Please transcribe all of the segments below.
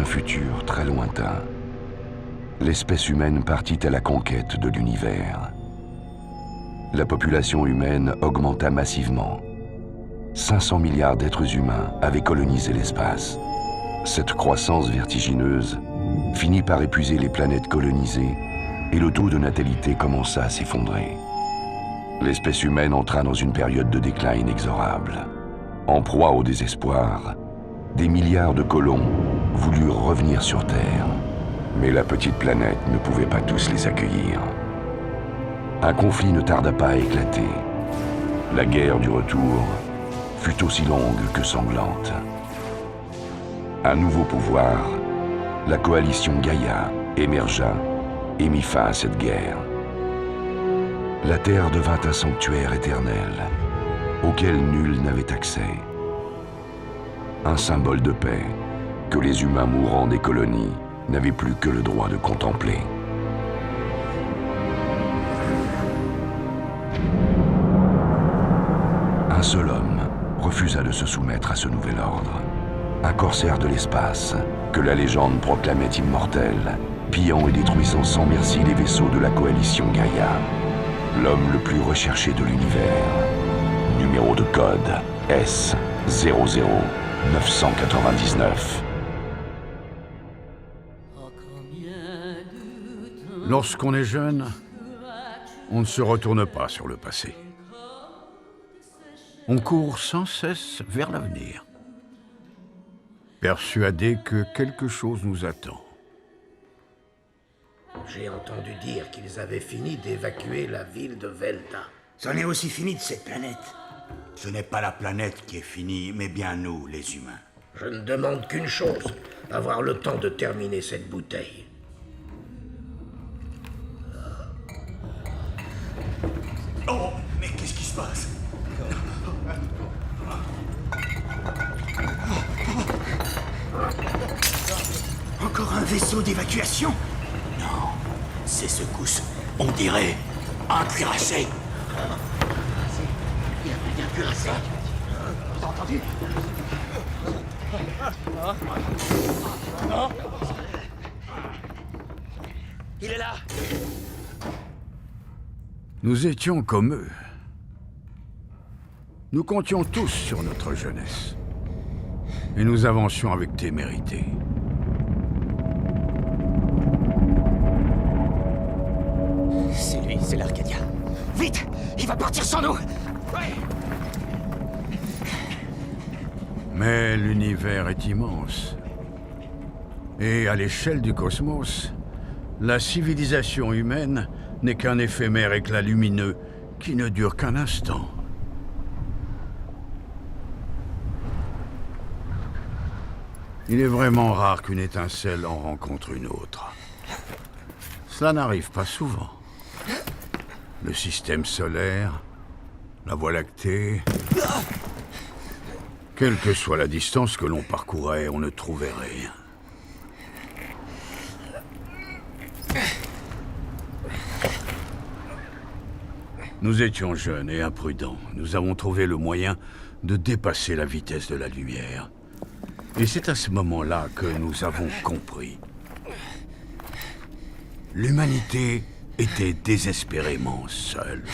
un futur très lointain, l'espèce humaine partit à la conquête de l'univers. La population humaine augmenta massivement. 500 milliards d'êtres humains avaient colonisé l'espace. Cette croissance vertigineuse finit par épuiser les planètes colonisées et le taux de natalité commença à s'effondrer. L'espèce humaine entra dans une période de déclin inexorable. En proie au désespoir, des milliards de colons voulurent revenir sur Terre. Mais la petite planète ne pouvait pas tous les accueillir. Un conflit ne tarda pas à éclater. La guerre du retour fut aussi longue que sanglante. Un nouveau pouvoir, la coalition Gaïa, émergea et mit fin à cette guerre. La Terre devint un sanctuaire éternel, auquel nul n'avait accès. Un symbole de paix que les humains mourants des colonies n'avaient plus que le droit de contempler. Un seul homme refusa de se soumettre à ce nouvel ordre. Un corsaire de l'espace, que la légende proclamait immortel, pillant et détruisant sans merci les vaisseaux de la coalition Gaïa. L'homme le plus recherché de l'univers. Numéro de code S00999. Lorsqu'on est jeune, on ne se retourne pas sur le passé. On court sans cesse vers l'avenir, persuadé que quelque chose nous attend. J'ai entendu dire qu'ils avaient fini d'évacuer la ville de Velta. C'en est aussi fini de cette planète. Ce n'est pas la planète qui est finie, mais bien nous, les humains. Je ne demande qu'une chose, avoir le temps de terminer cette bouteille. Oh, mais qu'est-ce qui se passe? Encore un vaisseau d'évacuation? Non, ces secousses, on dirait un cuirassé. Il a pris un cuirassé. T'as entendu? Non. Il est là. Nous étions comme eux. Nous comptions tous sur notre jeunesse. Et nous avancions avec témérité. C'est lui, c'est l'Arcadia. Vite! Il va partir sans nous! Ouais. Mais l'univers est immense. Et à l'échelle du cosmos, la civilisation humaine n'est qu'un éphémère éclat lumineux qui ne dure qu'un instant. Il est vraiment rare qu'une étincelle en rencontre une autre. Cela n'arrive pas souvent. Le système solaire, la Voie lactée... Quelle que soit la distance que l'on parcourait, on ne trouvait rien. Nous étions jeunes et imprudents. Nous avons trouvé le moyen de dépasser la vitesse de la lumière. Et c'est à ce moment-là que nous avons compris. L'humanité était désespérément seule.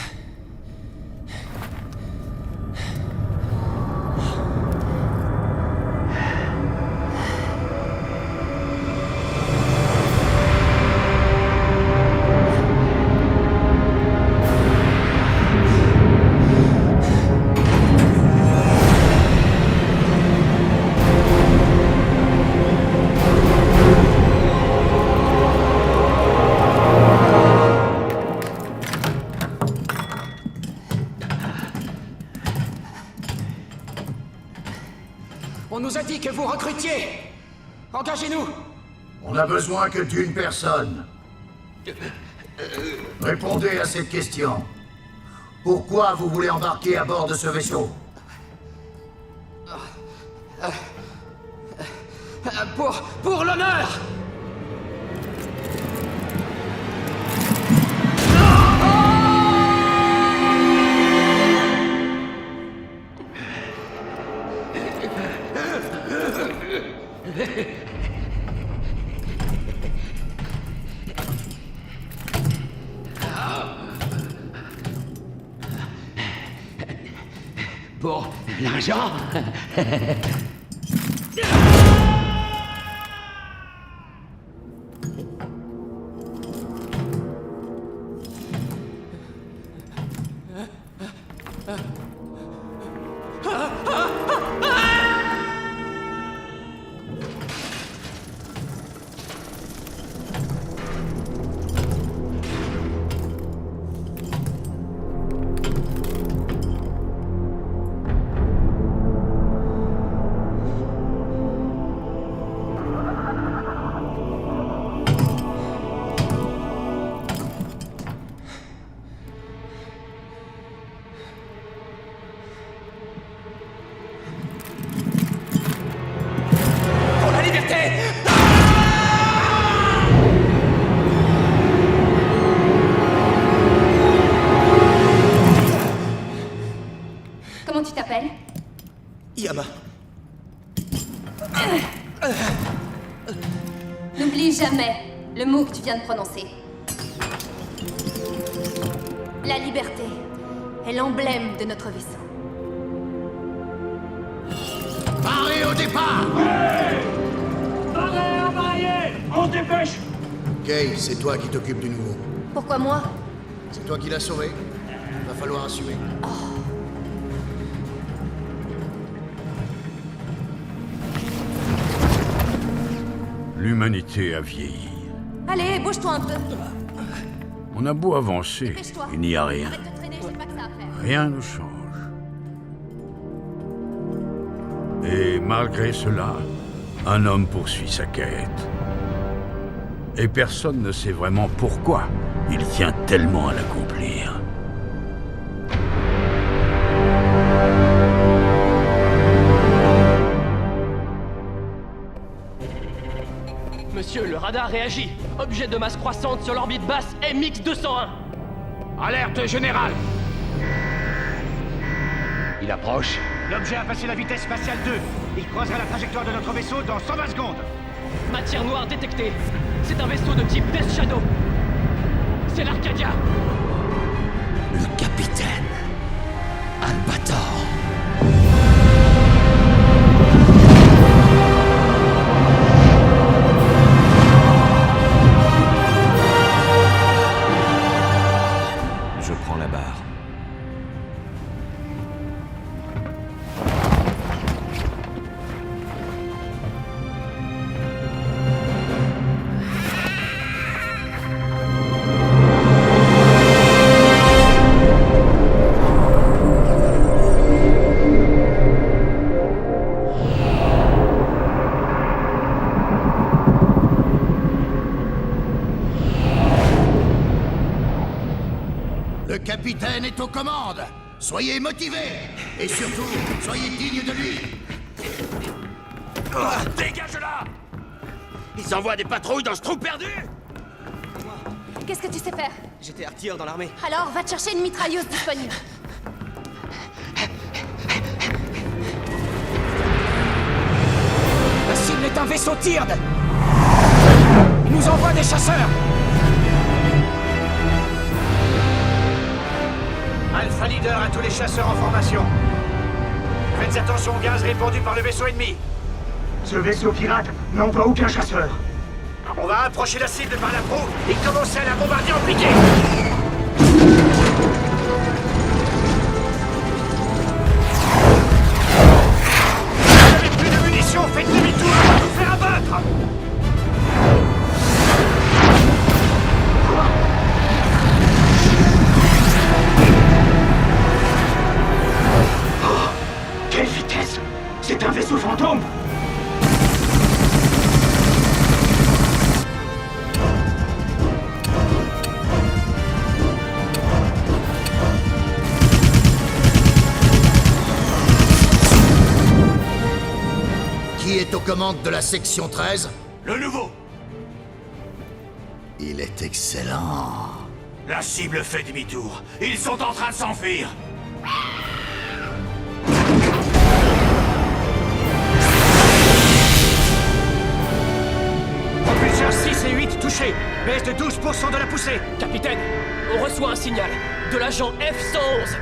On nous a dit que vous recrutiez! Engagez-nous! On n'a besoin que d'une personne. Répondez à cette question. Pourquoi vous voulez embarquer à bord de ce vaisseau? Pour l'honneur! Pour l'argent? Pour la liberté! Comment tu t'appelles? Yama. N'oublie jamais le mot que tu viens de prononcer. La liberté est l'emblème de notre vaisseau. Parez au départ! On se dépêche! Kay, c'est toi qui t'occupes du nouveau. Pourquoi moi? C'est toi qui l'as sauvé. Va falloir assumer. L'humanité a vieilli. Allez, bouge-toi un peu. On a beau avancer, Dépêche-toi. il n'y a rien. Arrête de traîner, j'ai pas que ça à faire. Rien ne change. Et malgré cela, un homme poursuit sa quête. Et personne ne sait vraiment pourquoi il tient tellement à l'accomplir. Monsieur, le radar réagit. Objet de masse croissante sur l'orbite basse MX-201. Alerte générale! Il approche. L'objet a passé la vitesse spatiale 2. Il croisera la trajectoire de notre vaisseau dans 120 secondes. Matière noire détectée. C'est un vaisseau de type Death Shadow. C'est l'Arcadia. Le capitaine Albator. Je prends la barre. Le capitaine est aux commandes. Soyez motivés. Et surtout, soyez dignes de lui. Dégage-la! Ils envoient des patrouilles dans ce trou perdu! Qu'est-ce que tu sais faire? J'étais artilleur dans l'armée. Alors, va te chercher une mitrailleuse disponible. La cible est un vaisseau Tyrd! Il nous envoie des chasseurs! Alpha Leader à tous les chasseurs en formation. Faites attention au gaz répandu par le vaisseau ennemi. Ce vaisseau pirate n'envoie aucun chasseur. On va approcher la cible par la proue et commencer à la bombarder en piqué. Vous n'avez plus de munitions, faites demi-tour avant de vous faire abattre. Quelle vitesse! C'est un vaisseau fantôme! Qui est aux commandes de la section 13? Le nouveau. Il est excellent. La cible fait demi-tour. Ils sont en train de s'enfuir. Propulseurs 6 et 8 touchés. Baisse de 12% de la poussée. Capitaine, on reçoit un signal de l'agent F-111.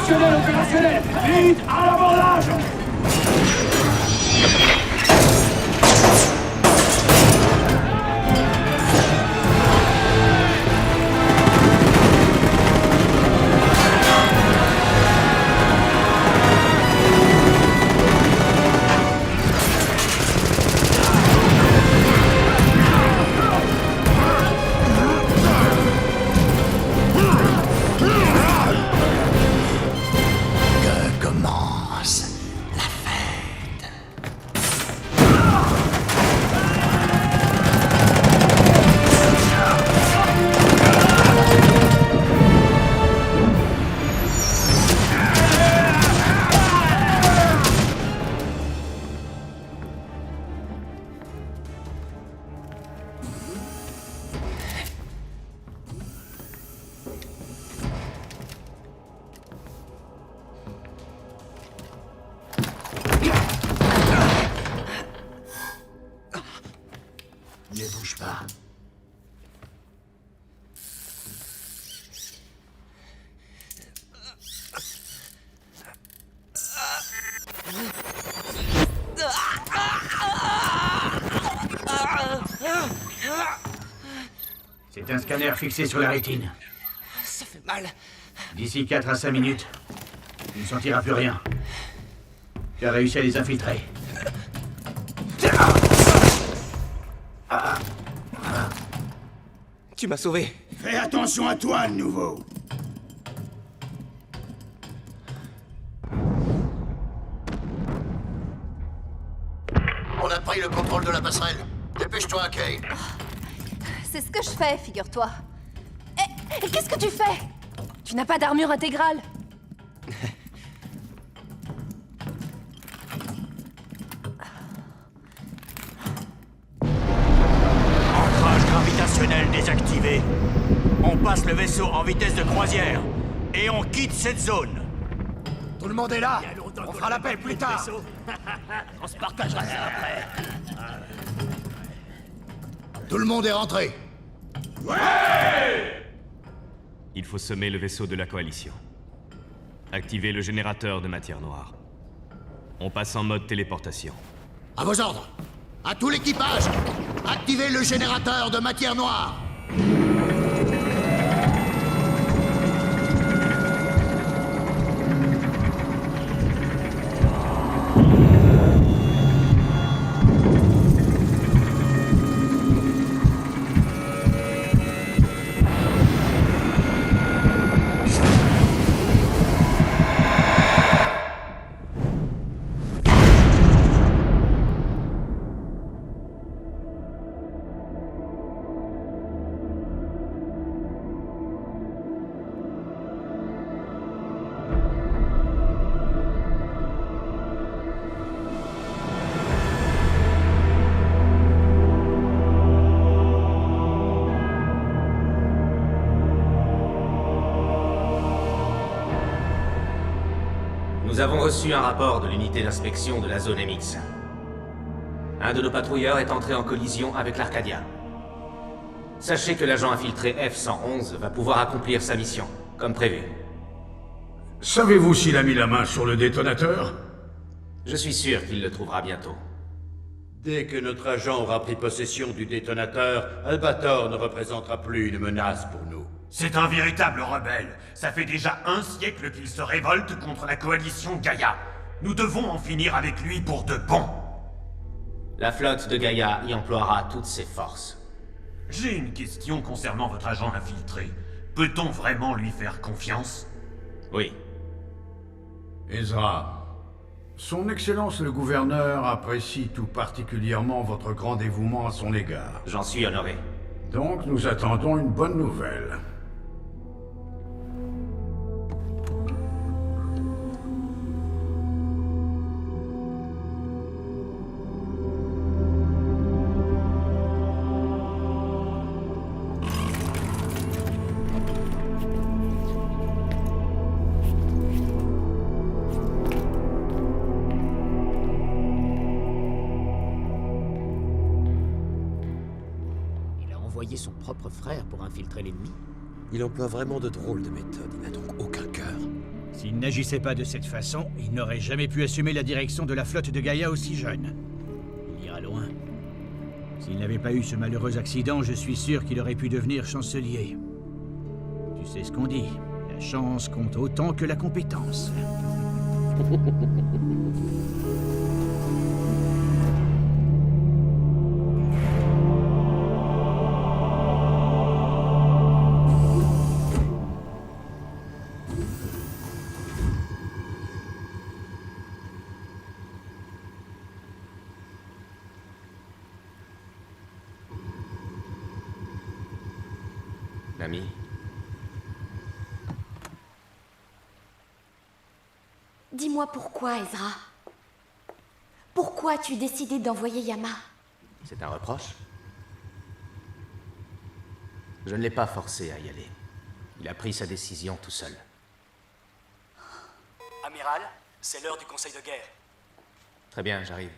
Opérationnel, opérationnel. Vite, à l'abordage. Ne bouge pas. C'est un scanner fixé sur la rétine. Ça fait mal. D'ici 4 à 5 minutes, tu ne sentiras plus rien. Tu as réussi à les infiltrer. Tu m'as sauvé. Fais attention à toi, le nouveau. On a pris le contrôle de la passerelle. Dépêche-toi, Kay. C'est ce que je fais, figure-toi. Et qu'est-ce que tu fais? Tu n'as pas d'armure intégrale. Ancrage gravitationnel désactivé. On passe le vaisseau en vitesse de croisière. Et on quitte cette zone. Tout le monde est là. On fera l'appel plus tard. On se partagera ça après. Tout le monde est rentré. Il faut semer le vaisseau de la Coalition. Activer le générateur de matière noire. On passe en mode téléportation. À vos ordres. À tout l'équipage. Activez le générateur de matière noire. Nous avons reçu un rapport de l'unité d'inspection de la zone MX. Un de nos patrouilleurs est entré en collision avec l'Arcadia. Sachez que l'agent infiltré F-111 va pouvoir accomplir sa mission, comme prévu. Savez-vous s'il a mis la main sur le détonateur? Je suis sûr qu'il le trouvera bientôt. Dès que notre agent aura pris possession du détonateur, Albator ne représentera plus une menace pour nous. C'est un véritable rebelle. Ça fait déjà 1 siècle qu'il se révolte contre la coalition Gaïa. Nous devons en finir avec lui pour de bon. La flotte de Gaïa y emploiera toutes ses forces. J'ai une question concernant votre agent infiltré. Peut-on vraiment lui faire confiance? Oui. Ezra, son Excellence le gouverneur apprécie tout particulièrement votre grand dévouement à son égard. J'en suis honoré. Donc nous attendons une bonne nouvelle. Son propre frère pour infiltrer l'ennemi. Il emploie vraiment de drôles de méthodes, il n'a donc aucun cœur. S'il n'agissait pas de cette façon, il n'aurait jamais pu assumer la direction de la flotte de Gaïa aussi jeune. Il ira loin. S'il n'avait pas eu ce malheureux accident, je suis sûr qu'il aurait pu devenir chancelier. Tu sais ce qu'on dit, la chance compte autant que la compétence. Ami. Dis-moi pourquoi, Ezra. Pourquoi as-tu décidé d'envoyer Yama? C'est un reproche? Je ne l'ai pas forcé à y aller. Il a pris sa décision tout seul. Amiral, c'est l'heure du conseil de guerre. Très bien, j'arrive.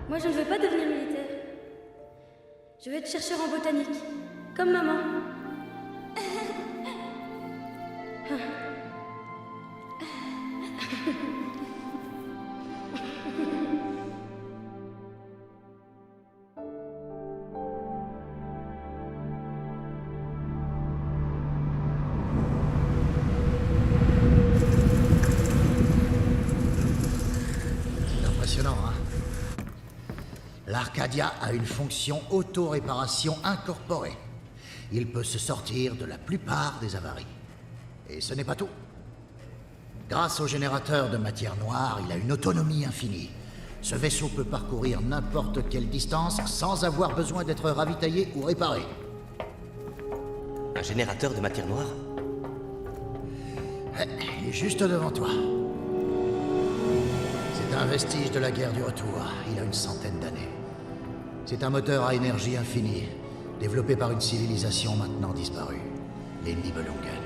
Moi, je ne veux pas devenir militaire. Je veux être chercheur en botanique, comme maman. C'est impressionnant, hein? L'Arcadia a une fonction auto-réparation incorporée. Il peut se sortir de la plupart des avaries. Et ce n'est pas tout. Grâce au générateur de matière noire, il a une autonomie infinie. Ce vaisseau peut parcourir n'importe quelle distance sans avoir besoin d'être ravitaillé ou réparé. Un générateur de matière noire? Il est juste devant toi. C'est un vestige de la guerre du retour. Il a une centaine d'années. C'est un moteur à énergie infinie, développé par une civilisation maintenant disparue, les Nibelungen.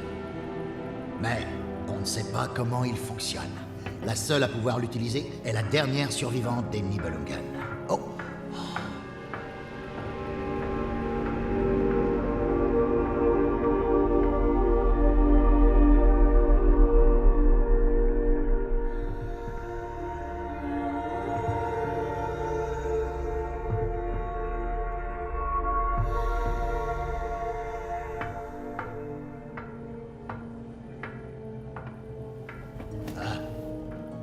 Mais on ne sait pas comment il fonctionne. La seule à pouvoir l'utiliser est la dernière survivante des Nibelungen. Oh!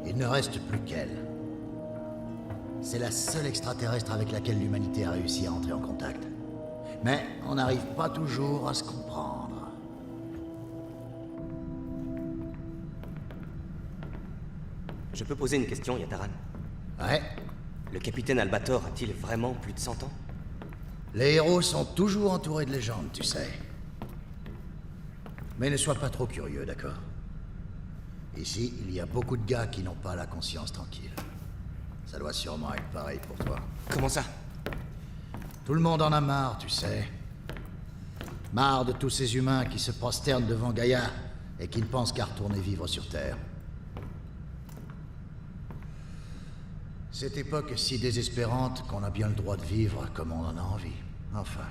Il ne reste plus qu'elle. C'est la seule extraterrestre avec laquelle l'humanité a réussi à entrer en contact. Mais on n'arrive pas toujours à se comprendre. Je peux poser une question, Yataran? Ouais. Le capitaine Albator a-t-il vraiment plus de 100 ans? Les héros sont toujours entourés de légendes, tu sais. Mais ne sois pas trop curieux, d'accord? Ici, il y a beaucoup de gars qui n'ont pas la conscience tranquille. Ça doit sûrement être pareil pour toi. Comment ça? Tout le monde en a marre, tu sais. Marre de tous ces humains qui se prosternent devant Gaïa et qui ne pensent qu'à retourner vivre sur Terre. Cette époque est si désespérante qu'on a bien le droit de vivre comme on en a envie. Enfin...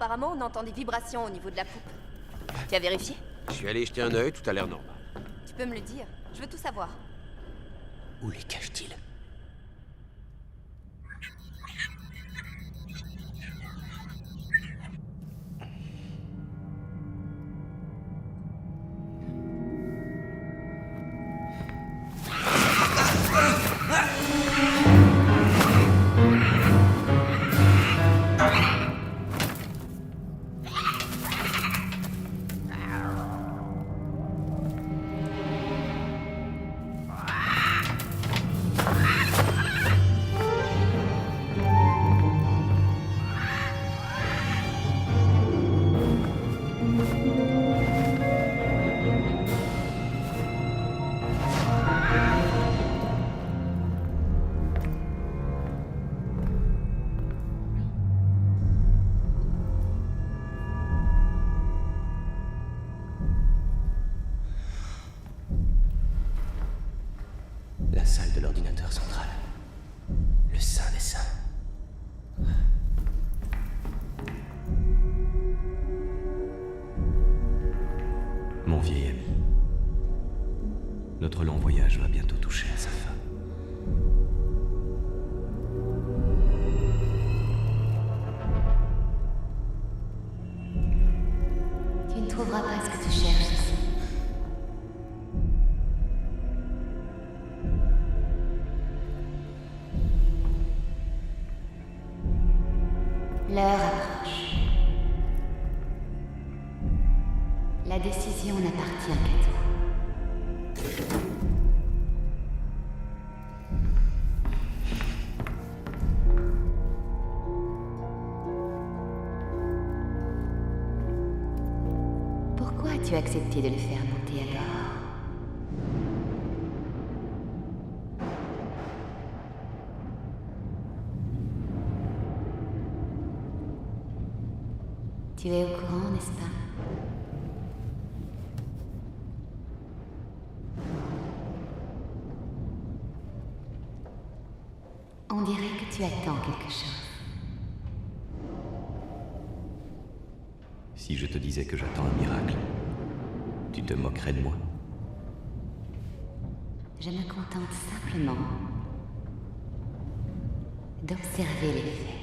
Apparemment, on entend des vibrations au niveau de la poupe. Tu as vérifié? Je suis allé jeter un œil, tout a l'air normal. Tu peux me le dire? Je veux tout savoir. Où les cache-t-il? La salle de l'ordinateur central. Le saint des saints. Mon vieil ami, notre long voyage va bientôt toucher à sa fin. Tu ne trouveras pas ce que tu cherches ici. L'heure approche. La décision n'appartient qu'à toi. Pourquoi as-tu accepté de le faire monter à bord? Tu es au courant, n'est-ce pas? On dirait que tu attends quelque chose. Si je te disais que j'attends un miracle, tu te moquerais de moi. Je me contente simplement d'observer les faits.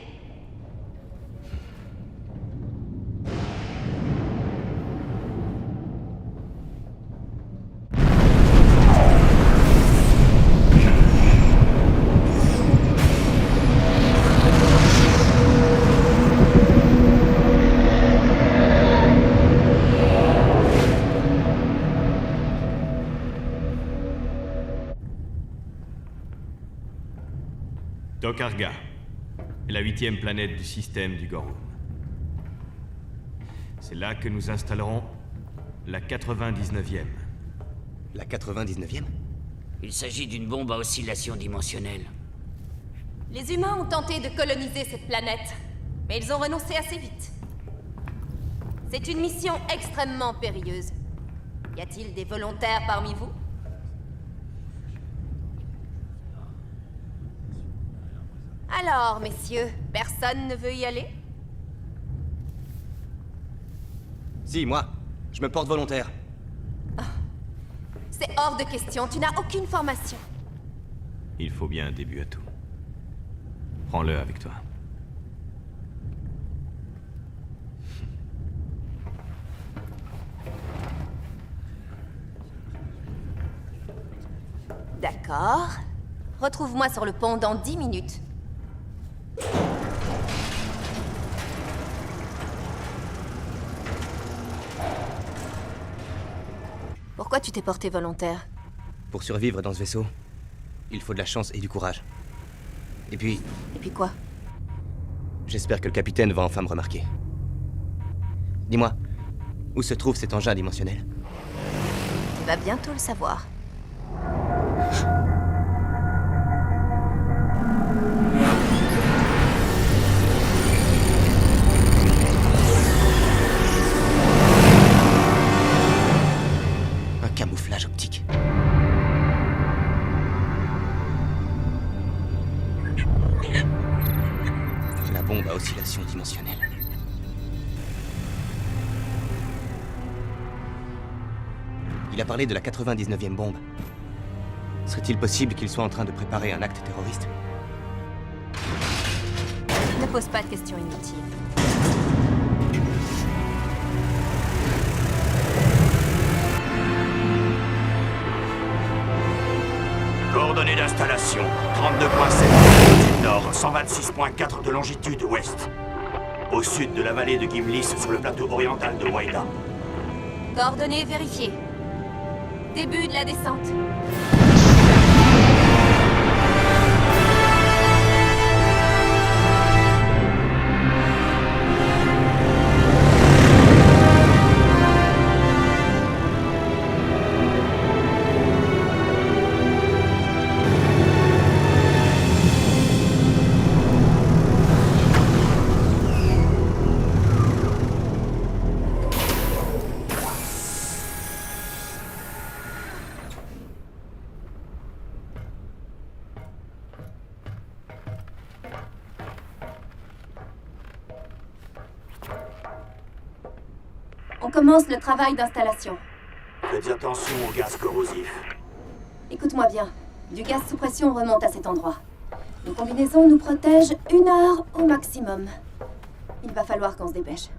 Tokarga est la 8e planète du système du Gorhum. C'est là que nous installerons la 99e. La 99e? Il s'agit d'une bombe à oscillation dimensionnelle. Les humains ont tenté de coloniser cette planète, mais ils ont renoncé assez vite. C'est une mission extrêmement périlleuse. Y a-t-il des volontaires parmi vous? Alors, messieurs, personne ne veut y aller? Si, moi. Je me porte volontaire. C'est hors de question, tu n'as aucune formation. Il faut bien un début à tout. Prends-le avec toi. D'accord. Retrouve-moi sur le pont dans 10 minutes. Pourquoi tu t'es porté volontaire? Pour survivre dans ce vaisseau, il faut de la chance et du courage. Et puis... Et puis quoi? J'espère que le capitaine va enfin me remarquer. Dis-moi, où se trouve cet engin dimensionnel? Tu vas bientôt le savoir. Un camouflage optique. La bombe à oscillation dimensionnelle. Il a parlé de la 99e bombe. Serait-il possible qu'il soit en train de préparer un acte terroriste? Ne pose pas de questions inutiles. Coordonnées d'installation, 32.7 de longitude nord, 126.4 de longitude ouest. Au sud de la vallée de Gimlis, sur le plateau oriental de Waida. Coordonnées vérifiées. Début de la descente. On commence le travail d'installation. Faites attention au gaz corrosif. Écoute-moi bien. Du gaz sous pression remonte à cet endroit. Nos combinaisons nous protègent 1 heure au maximum. Il va falloir qu'on se dépêche.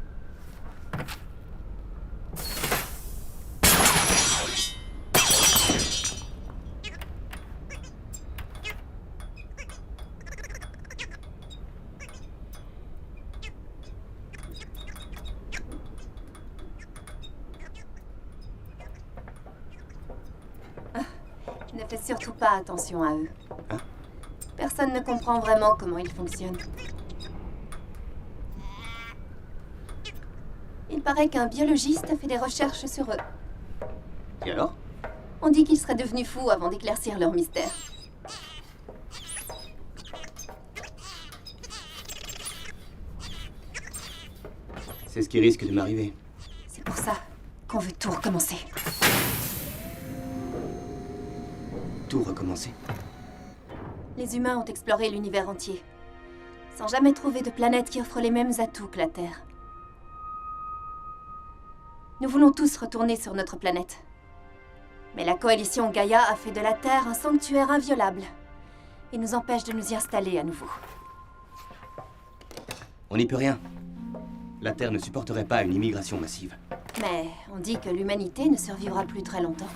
Ne fais surtout pas attention à eux. Personne ne comprend vraiment comment ils fonctionnent. Il paraît qu'un biologiste a fait des recherches sur eux. Et alors? On dit qu'ils seraient devenus fous avant d'éclaircir leur mystère. C'est ce qui risque de m'arriver. C'est pour ça qu'on veut tout recommencer. Tout recommencer? Les humains ont exploré l'univers entier, sans jamais trouver de planète qui offre les mêmes atouts que la Terre. Nous voulons tous retourner sur notre planète. Mais la coalition Gaïa a fait de la Terre un sanctuaire inviolable et nous empêche de nous y installer à nouveau. On n'y peut rien. La Terre ne supporterait pas une immigration massive. Mais on dit que l'humanité ne survivra plus très longtemps.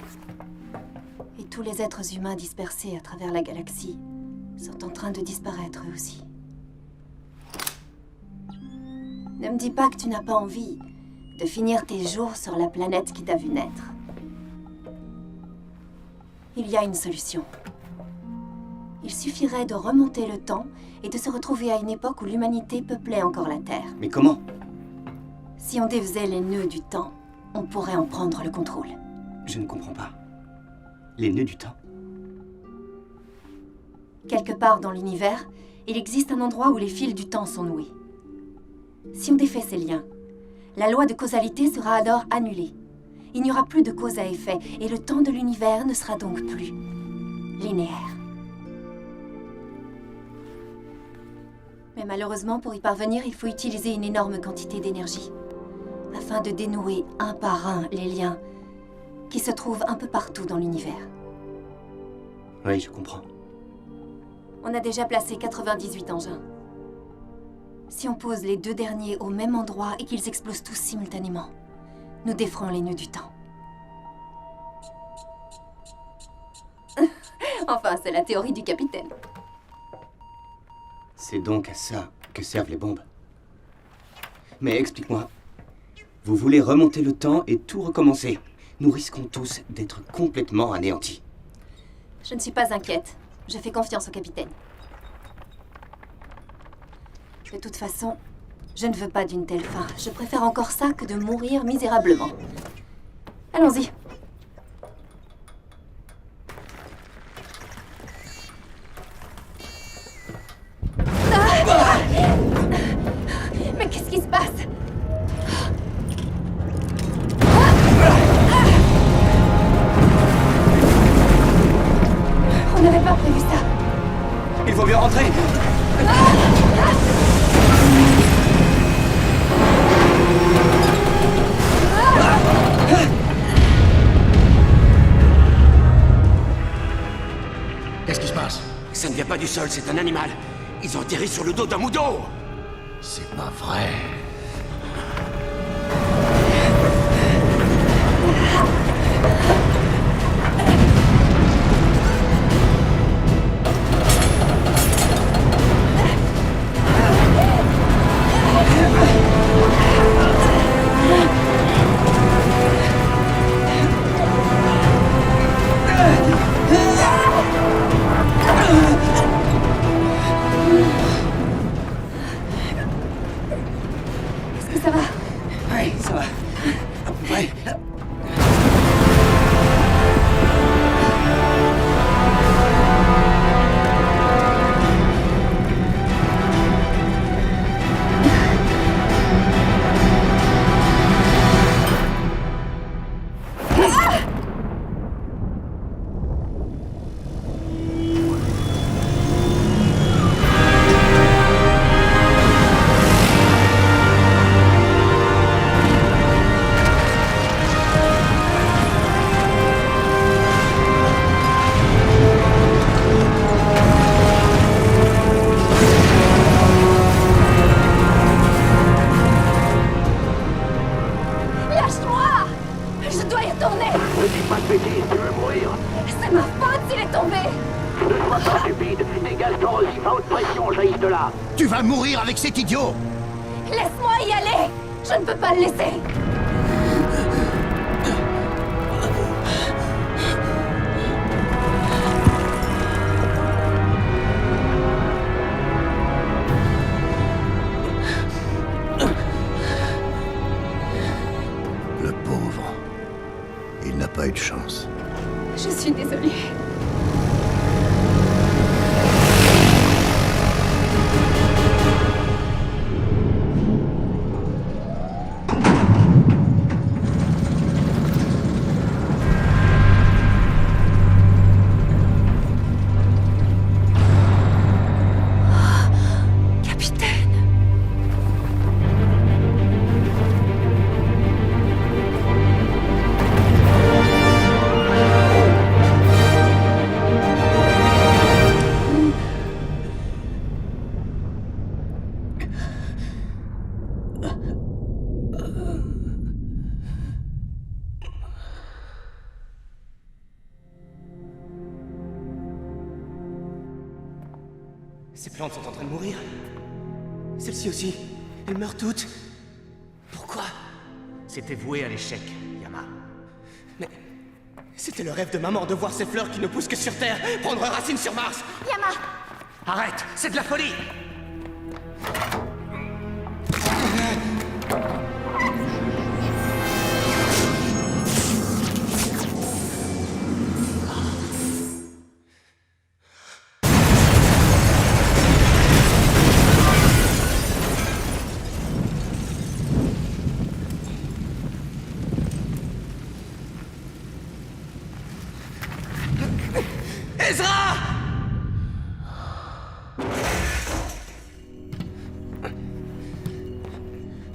Et tous les êtres humains dispersés à travers la galaxie sont en train de disparaître eux aussi. Ne me dis pas que tu n'as pas envie de finir tes jours sur la planète qui t'a vu naître. Il y a une solution. Il suffirait de remonter le temps et de se retrouver à une époque où l'humanité peuplait encore la Terre. Mais comment? Si on défaisait les nœuds du temps, on pourrait en prendre le contrôle. Je ne comprends pas. Les nœuds du temps? Quelque part dans l'univers, il existe un endroit où les fils du temps sont noués. Si on défait ces liens, la loi de causalité sera alors annulée. Il n'y aura plus de cause à effet, et le temps de l'univers ne sera donc plus linéaire. Mais malheureusement, pour y parvenir, il faut utiliser une énorme quantité d'énergie, afin de dénouer un par un les liens qui se trouvent un peu partout dans l'univers. Oui, je comprends. On a déjà placé 98 engins. Si on pose les 2 derniers au même endroit et qu'ils explosent tous simultanément, nous déferons les nœuds du temps. Enfin, c'est la théorie du capitaine. C'est donc à ça que servent les bombes. Mais explique-moi. Vous voulez remonter le temps et tout recommencer. Nous risquons tous d'être complètement anéantis. Je ne suis pas inquiète. Je fais confiance au capitaine. De toute façon, je ne veux pas d'une telle fin. Je préfère encore ça que de mourir misérablement. Allons-y. Mais qu'est-ce qui se passe? On n'avait pas prévu ça. Il vaut mieux rentrer. ne vient pas du sol, c'est un animal. Ils ont atterri sur le dos d'un moudon. C'est pas vrai. Est-ce que ça va? Oui, ça va. Ouais. Lâche-moi! Je dois y retourner! Ne dis pas de bêtises, tu veux mourir. C'est ma faute s'il est tombé! Ne sois pas stupide, des gaz corrosifs à haute pression jaillissent de là. Tu vas mourir avec cet idiot! Laisse-moi y aller! Je ne peux pas le laisser! Le pauvre. Il n'a pas eu de chance. Je suis désolée. Capitaine. Ces plantes sont en train de mourir. Celles-ci aussi. Elles meurent toutes. Pourquoi? C'était voué à l'échec, Yama. Mais c'était le rêve de maman de voir ces fleurs qui ne poussent que sur Terre prendre racine sur Mars. Yama! Arrête, c'est de la folie! Ezra!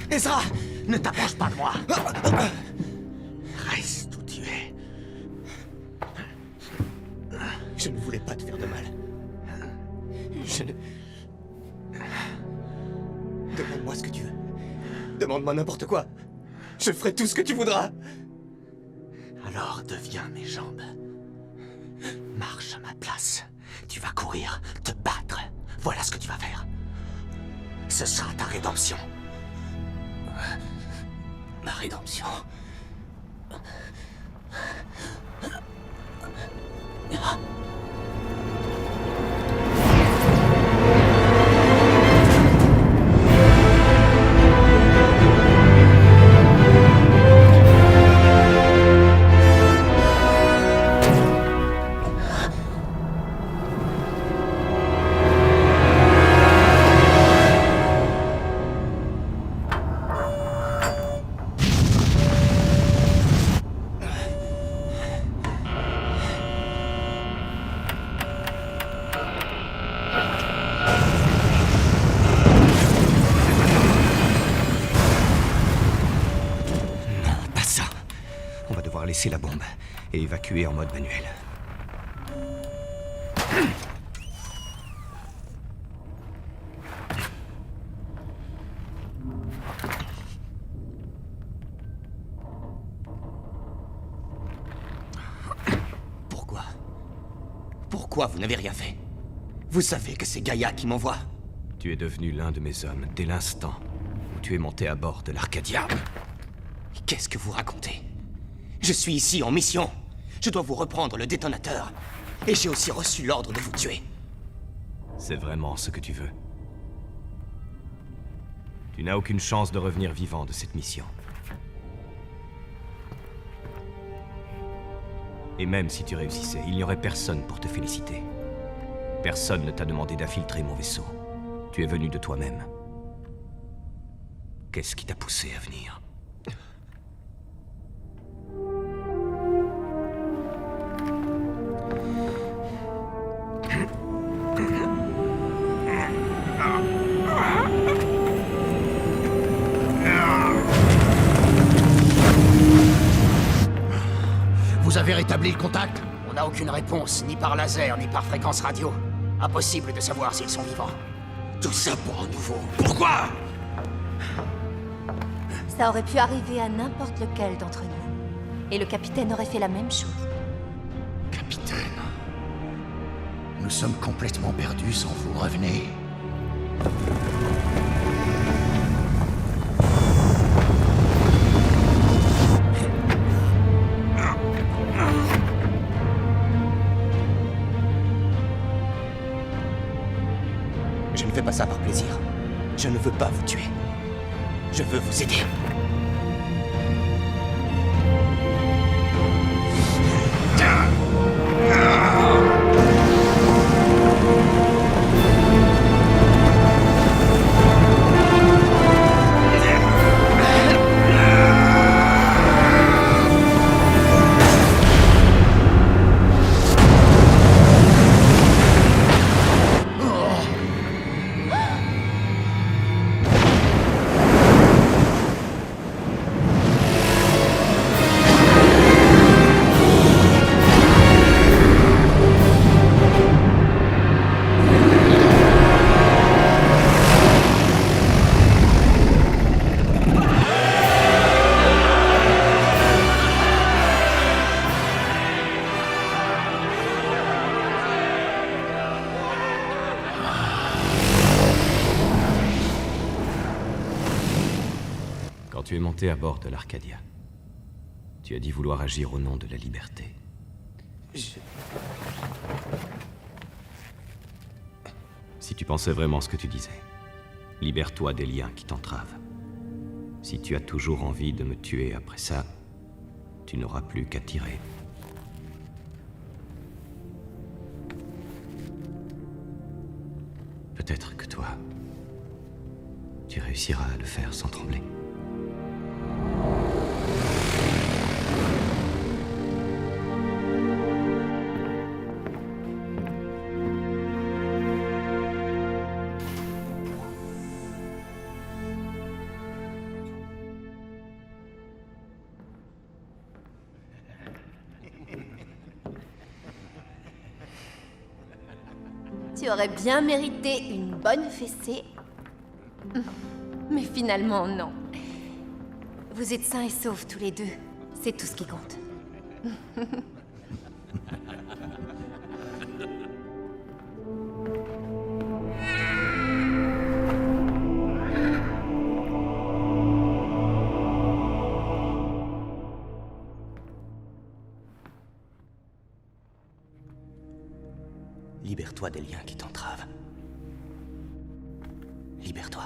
Ezra! Ne t'approche pas de moi! Reste où tu es. Je ne voulais pas te faire de mal. Je ne... Demande-moi ce que tu veux. Demande-moi n'importe quoi. Je ferai tout ce que tu voudras. Alors deviens mes jambes. Marche à ma place. Tu vas courir, te battre. Voilà ce que tu vas faire. Ce sera ta rédemption. Ma rédemption. Laisser la bombe et évacuer en mode manuel. pourquoi vous n'avez rien fait. Vous savez que c'est Gaïa qui m'envoie. Tu es devenu l'un de mes hommes dès l'instant où tu es monté à bord de l'Arcadia. Qu'est-ce que vous racontez? Je suis ici en mission. Je dois vous reprendre le détonateur. Et j'ai aussi reçu l'ordre de vous tuer. C'est vraiment ce que tu veux? Tu n'as aucune chance de revenir vivant de cette mission. Et même si tu réussissais, il n'y aurait personne pour te féliciter. Personne ne t'a demandé d'infiltrer mon vaisseau. Tu es venu de toi-même. Qu'est-ce qui t'a poussé à venir? Vous avez rétabli le contact? On n'a aucune réponse, ni par laser, ni par fréquence radio. Impossible de savoir s'ils sont vivants. Tout ça pour un nouveau. Pourquoi? Ça aurait pu arriver à n'importe lequel d'entre nous. Et le capitaine aurait fait la même chose. Capitaine. Nous sommes complètement perdus sans vous, revenez. Je ne fais pas ça par plaisir. Je ne veux pas vous tuer. Je veux vous aider. Quand tu es monté à bord de l'Arcadia, tu as dit vouloir agir au nom de la liberté. Si tu pensais vraiment ce que tu disais, libère-toi des liens qui t'entravent. Si tu as toujours envie de me tuer après ça, tu n'auras plus qu'à tirer. Peut-être que toi, tu réussiras à le faire sans trembler. Tu aurais bien mérité une bonne fessée. Mais finalement, non. Vous êtes sains et saufs tous les deux. C'est tout ce qui compte. Libère-toi des liens qui t'entravent. Libère-toi.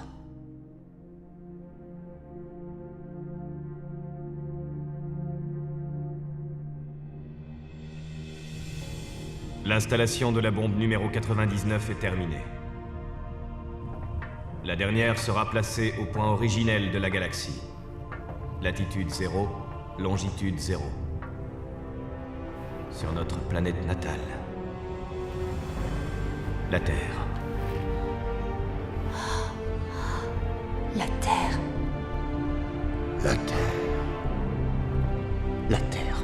L'installation de la bombe numéro 99 est terminée. La dernière sera placée au point originel de la galaxie. Latitude 0, longitude 0. Sur notre planète natale. La Terre. La Terre. La Terre. La Terre.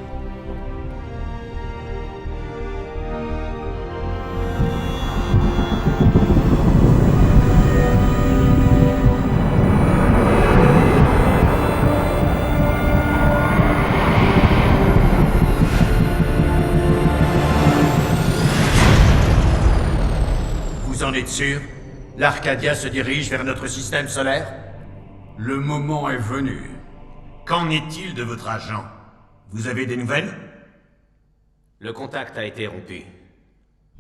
sûr? L'Arcadia se dirige vers notre système solaire? Le moment est venu. Qu'en est-il de votre agent? Vous avez des nouvelles? Le contact a été rompu.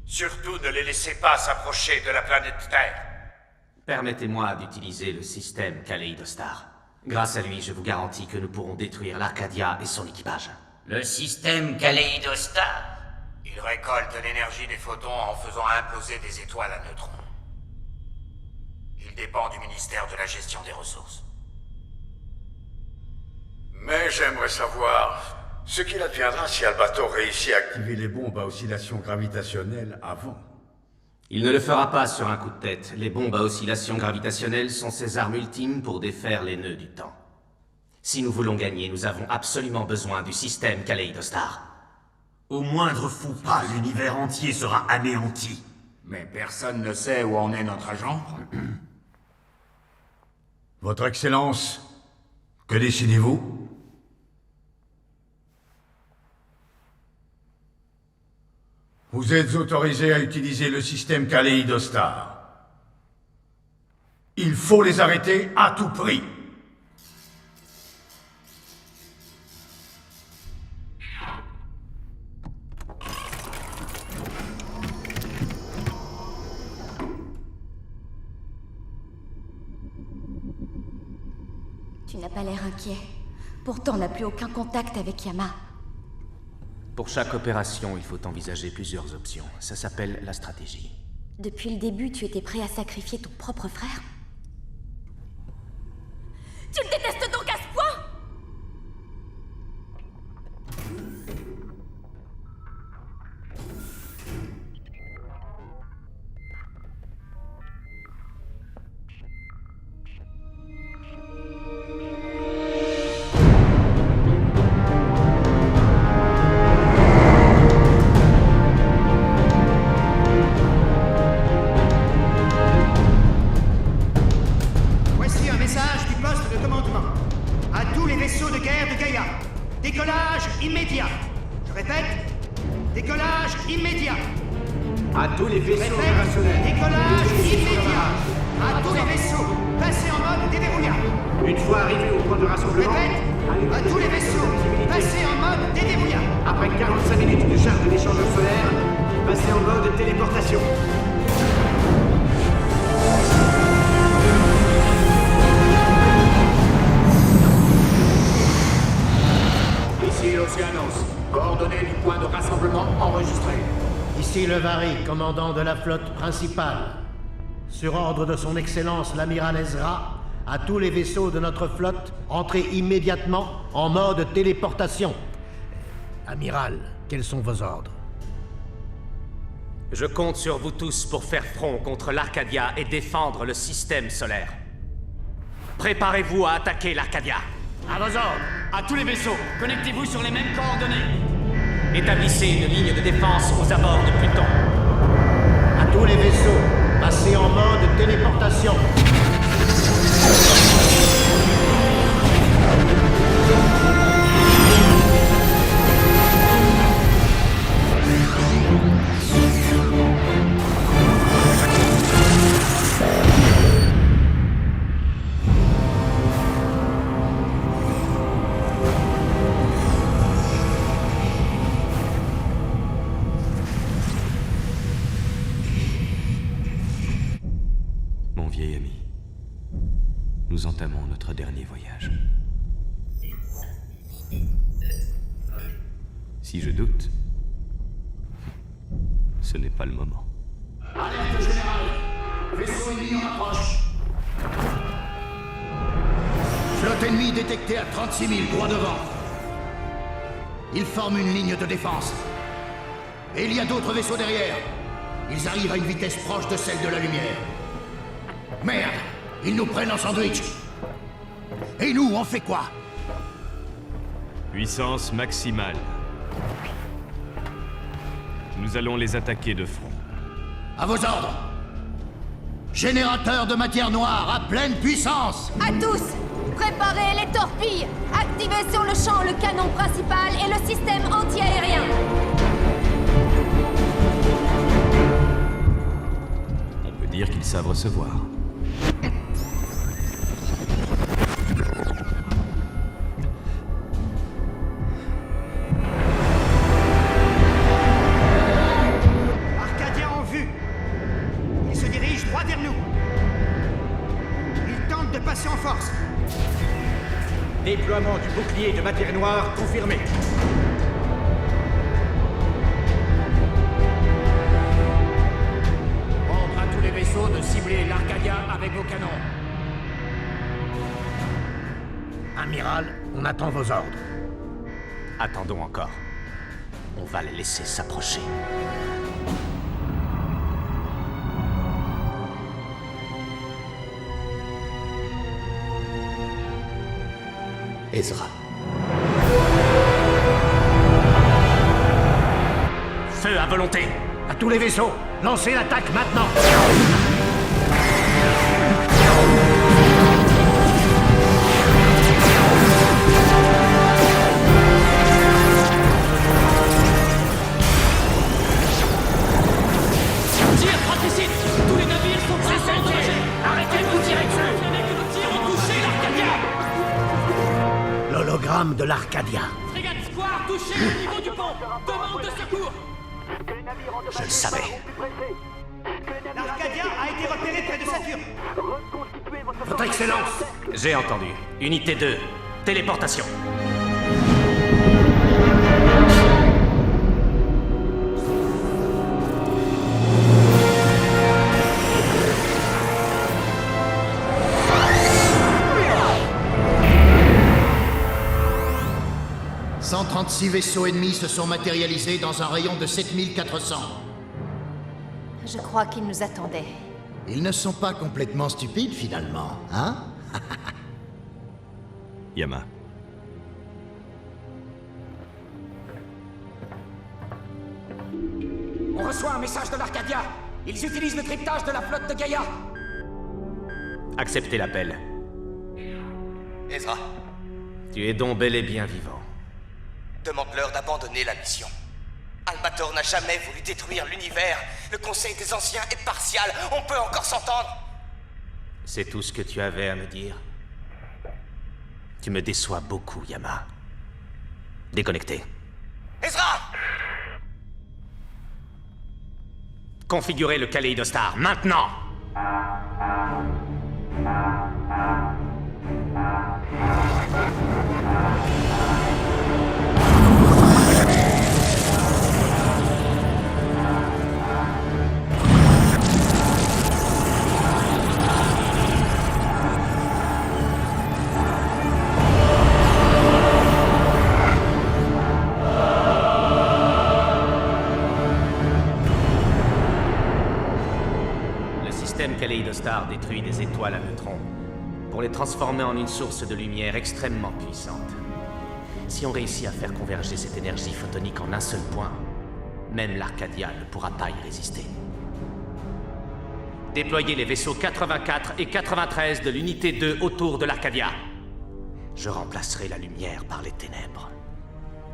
Surtout ne les laissez pas s'approcher de la planète Terre. Permettez-moi d'utiliser le système Kaléidostar. Grâce à lui, je vous garantis que nous pourrons détruire l'Arcadia et son équipage. Le système Kaléidostar? Il récolte l'énergie des photons en faisant imploser des étoiles à neutrons. Il dépend du ministère de la Gestion des Ressources. Mais j'aimerais savoir ce qu'il adviendra si Albator réussit à activer les bombes à oscillation gravitationnelle avant. Il ne le fera pas sur un coup de tête. Les bombes à oscillation gravitationnelle sont ses armes ultimes pour défaire les nœuds du temps. Si nous voulons gagner, nous avons absolument besoin du système Kaléidostar. Au moindre faux pas, l'univers entier sera anéanti. Mais personne ne sait où en est notre agent. Votre Excellence, que décidez-vous? Vous êtes autorisé à utiliser le système Kaléidostar. Il faut les arrêter à tout prix. Tu n'as pas l'air inquiet. Pourtant, on n'a plus aucun contact avec Yama. Pour chaque opération, il faut envisager plusieurs options. Ça s'appelle la stratégie. Depuis le début, tu étais prêt à sacrifier ton propre frère? Tu le détestes donc à ce point? Voici un message du poste de commandement. À tous les vaisseaux de guerre de Gaïa. Décollage immédiat. Je répète, décollage immédiat. À tous les vaisseaux Répète, décollage immédiat. À tous les vaisseaux, passez en mode déverrouillage. Une fois arrivé au point de rassemblement, Répète, à tous les vaisseaux, passez en mode déverrouillage. après 45 minutes de charge de l'échangeur solaire, passez en mode téléportation. Ici l'Océanos. Coordonnées du point de rassemblement enregistrées. Ici le Vari, commandant de la flotte principale. Sur ordre de son Excellence l'amiral Ezra, à tous les vaisseaux de notre flotte, entrez immédiatement en mode téléportation. Amiral, quels sont vos ordres? Je compte sur vous tous pour faire front contre l'Arcadia et défendre le système solaire. Préparez-vous à attaquer l'Arcadia. À vos ordres. À tous les vaisseaux, connectez-vous sur les mêmes coordonnées. Établissez une ligne de défense aux abords de Pluton. À tous les vaisseaux, passez en mode téléportation. Mon vieil ami, nous entamons notre dernier voyage. Si je doute, ce n'est pas le moment. Alerte générale. Vaisseau ennemi en approche. Flotte ennemie détectée à 36 000 droit devant. Ils forment une ligne de défense. Et il y a d'autres vaisseaux derrière. Ils arrivent à une vitesse proche de celle de la lumière. Merde! Ils nous prennent en sandwich. Et nous, on fait quoi? Puissance maximale. Nous allons les attaquer de front. À vos ordres. Générateur de matière noire à pleine puissance. À tous, préparez les torpilles. Activez sur le champ le canon principal et le système anti-aérien. On peut dire qu'ils savent recevoir. Arcadia en vue. Il se dirige droit vers nous. Il tente de passer en force. Déploiement du bouclier de matière noire confirmé. Ordre à tous les vaisseaux de cibler l'Arcadia avec vos canons. Amiral, on attend vos ordres. Attendons encore. On va les laisser s'approcher. Ezra. Feu à volonté. À tous les vaisseaux, lancez l'attaque maintenant. Tir fratricide. Tous les navires sont en danger. Arrêtez de vous tirer dessus. Que nos tirs ont touché l'Arcadia. L'hologramme de l'Arcadia. Frégate Square touché au niveau du pont. Demande de secours. Je le savais. L'Arcadia a été repéré près de Saturne. Votre Excellence. J'ai entendu. Unité 2. Téléportation. « 136 vaisseaux ennemis se sont matérialisés dans un rayon de 7400. Je crois qu'ils nous attendaient. Ils ne sont pas complètement stupides, finalement, hein? Yama. On reçoit un message de l'Arcadia. Ils utilisent le cryptage de la flotte de Gaïa. Acceptez l'appel. Ezra, Tu es donc bel et bien vivant. demande-leur d'abandonner la mission. Albator n'a jamais voulu détruire l'univers. Le Conseil des Anciens est partial. On peut encore s'entendre. C'est tout ce que tu avais à me dire? Tu me déçois beaucoup, Yama. Déconnecté. Ezra! Configurez le Kaléidostar, maintenant! Le système Kaléidostar détruit des étoiles à neutrons pour les transformer en une source de lumière extrêmement puissante. Si on réussit à faire converger cette énergie photonique en un seul point, même l'Arcadia ne pourra pas y résister. Déployez les vaisseaux 84 et 93 de l'unité 2 autour de l'Arcadia. Je remplacerai la lumière par les ténèbres.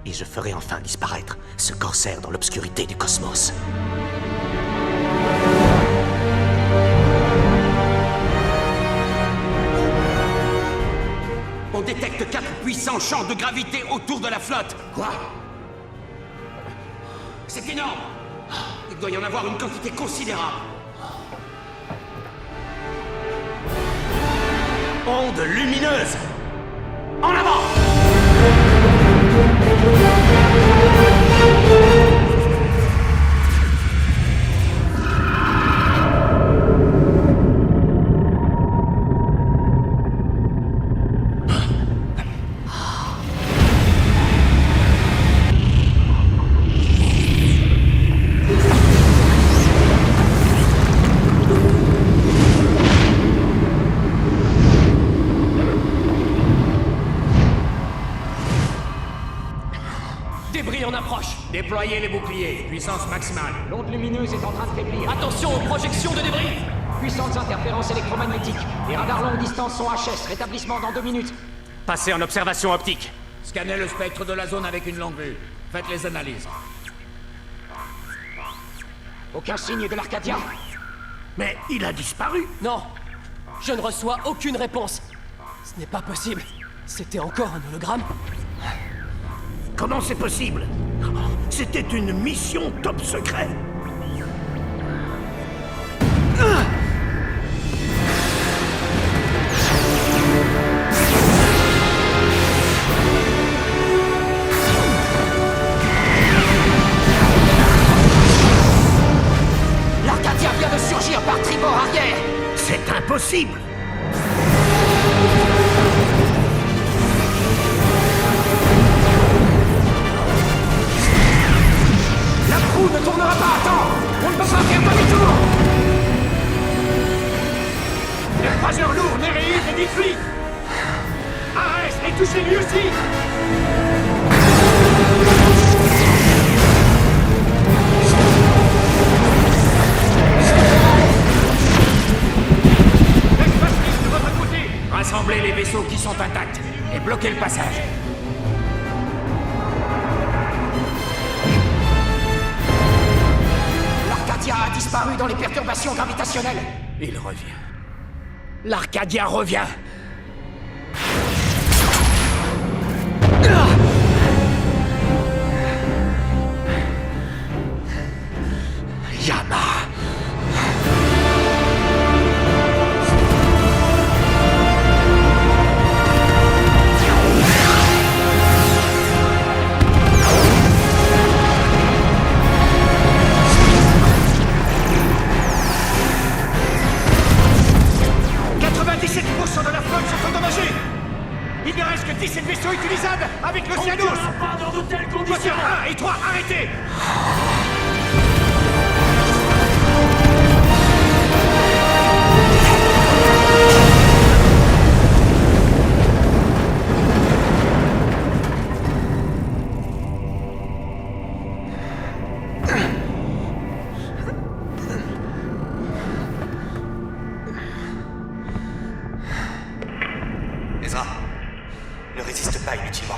Et je ferai enfin disparaître ce corsaire dans l'obscurité du cosmos. On détecte 4 puissants champs de gravité autour de la flotte. Quoi? C'est énorme. Il doit y en avoir une quantité considérable. Onde lumineuse! En avant! Débris en approche. Déployez les boucliers. Puissance maximale. L'onde lumineuse est en train de faiblir. Attention aux projections de débris. Puissantes interférences électromagnétiques. Les radars longue distance sont HS. Rétablissement dans 2 minutes. Passez en observation optique. Scannez le spectre de la zone avec une longue vue. Faites les analyses. Aucun signe de l'Arcadia. Mais il a disparu. Non, je ne reçois aucune réponse. Ce n'est pas possible. C'était encore un hologramme? Comment c'est possible? C'était une mission top secret. L'Arcadia vient de surgir par tribord arrière. C'est impossible. La proue ne tournera pas à temps. On ne peut pas faire demi-tour. Les croiseurs lourds, Néréus et Dithry. Arrête et touchez lui aussi. Rassemblez les vaisseaux qui sont intacts et bloquez le passage. L'Arcadia a disparu dans les perturbations gravitationnelles. Il revient. L'Arcadia revient. Yama. De la flotte sont endommagés. Il ne reste que 17 vaisseaux utilisables avec l'Océanus. On ne pas dans de telles conditions. 1 et 3, arrêtez. Ezra, ne résiste pas inutilement.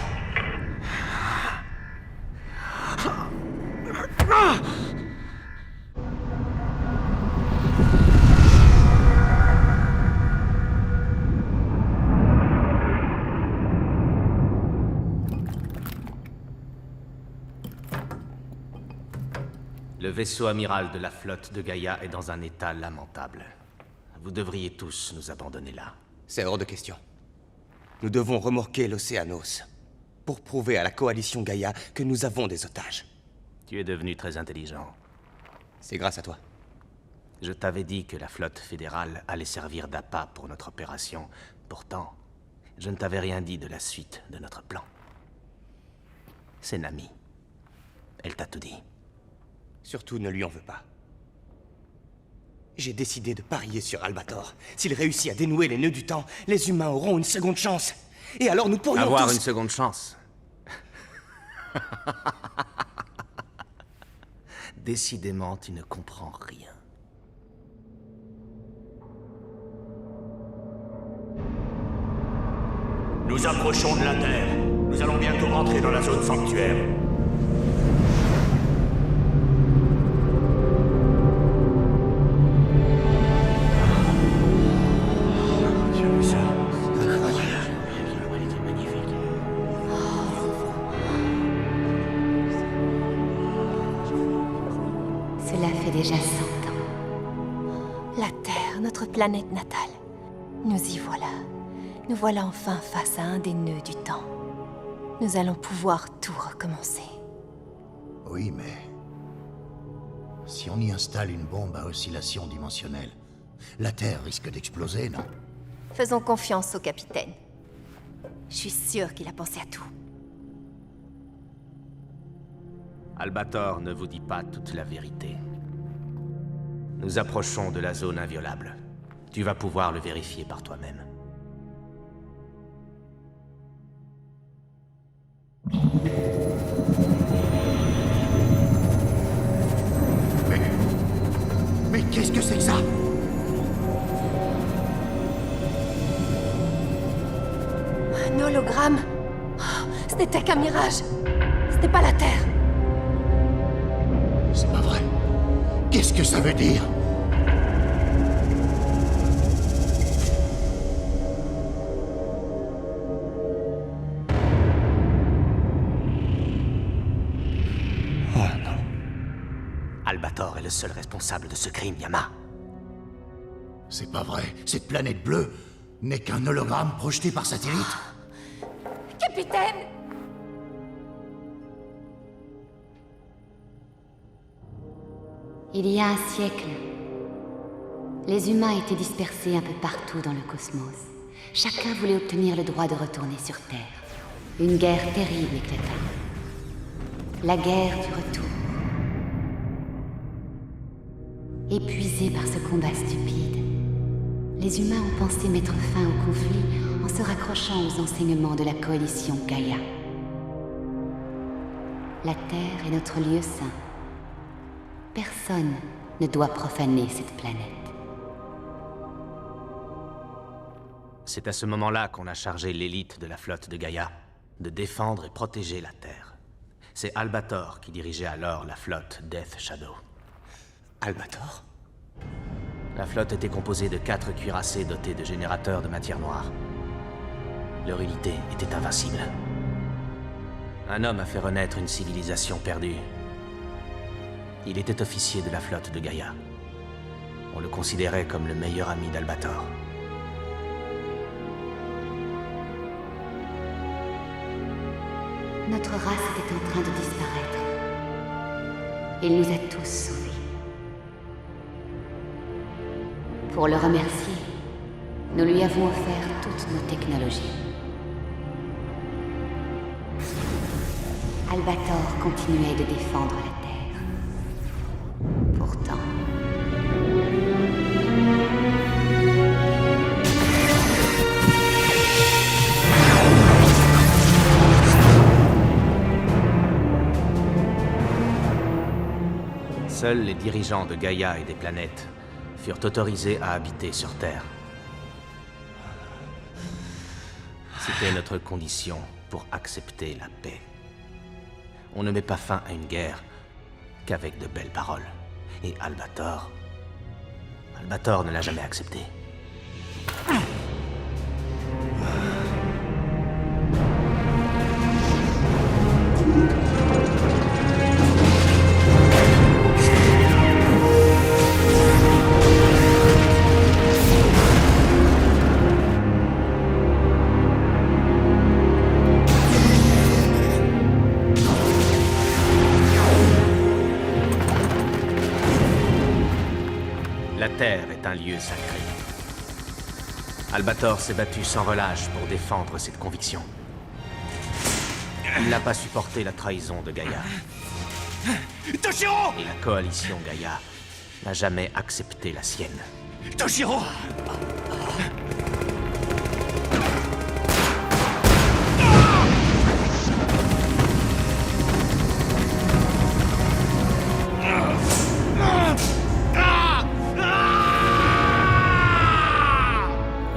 Le vaisseau amiral de la flotte de Gaïa est dans un état lamentable. Vous devriez tous nous abandonner là. C'est hors de question. Nous devons remorquer l'Océanos pour prouver à la coalition Gaïa que nous avons des otages. Tu es devenu très intelligent. C'est grâce à toi. Je t'avais dit que la flotte fédérale allait servir d'appât pour notre opération. Pourtant, je ne t'avais rien dit de la suite de notre plan. C'est Nami. Elle t'a tout dit. Surtout ne lui en veux pas. J'ai décidé de parier sur Albator. S'il réussit à dénouer les nœuds du temps, les humains auront une seconde chance. Et alors nous pourrions avoir tous... une seconde chance. Décidément, tu ne comprends rien. Nous approchons de la Terre. Nous allons bientôt rentrer dans la zone sanctuaire. Cela fait déjà 100 ans. La Terre, notre planète natale. Nous y voilà. Nous voilà enfin face à un des nœuds du temps. Nous allons pouvoir tout recommencer. Oui, mais... si on y installe une bombe à oscillation dimensionnelle, la Terre risque d'exploser, non? Faisons confiance au capitaine. Je suis sûre qu'il a pensé à tout. Albator ne vous dit pas toute la vérité. Nous approchons de la zone inviolable. Tu vas pouvoir le vérifier par toi-même. Mais qu'est-ce que c'est que ça? Un hologramme. Oh, ce n'était qu'un mirage. Ce n'est pas la Terre. C'est pas vrai. Qu'est-ce que ça veut dire? Albator est le seul responsable de ce crime, Yama. C'est pas vrai. Cette planète bleue n'est qu'un hologramme projeté par satellite. Capitaine! Il y a un siècle, les humains étaient dispersés un peu partout dans le cosmos. Chacun voulait obtenir le droit de retourner sur Terre. Une guerre terrible éclata. La guerre du retour. Épuisés par ce combat stupide, les humains ont pensé mettre fin au conflit en se raccrochant aux enseignements de la coalition Gaïa. La Terre est notre lieu saint. Personne ne doit profaner cette planète. C'est à ce moment-là qu'on a chargé l'élite de la flotte de Gaïa de défendre et protéger la Terre. C'est Albator qui dirigeait alors la flotte Death Shadow. Albator? La flotte était composée de 4 cuirassés dotés de générateurs de matière noire. Leur unité était invincible. Un homme a fait renaître une civilisation perdue. Il était officier de la flotte de Gaïa. On le considérait comme le meilleur ami d'Albator. Notre race était en train de disparaître. Il nous a tous sauvés. Pour le remercier, nous lui avons offert toutes nos technologies. Albator continuait de défendre la Terre. Pourtant... Seuls les dirigeants de Gaïa et des planètes furent autorisés à habiter sur Terre. C'était notre condition pour accepter la paix. On ne met pas fin à une guerre qu'avec de belles paroles. Et Albator ne l'a jamais accepté. La Terre est un lieu sacré. Albator s'est battu sans relâche pour défendre cette conviction. Il n'a pas supporté la trahison de Gaïa. Toshiro! Et la coalition Gaïa n'a jamais accepté la sienne. Toshiro!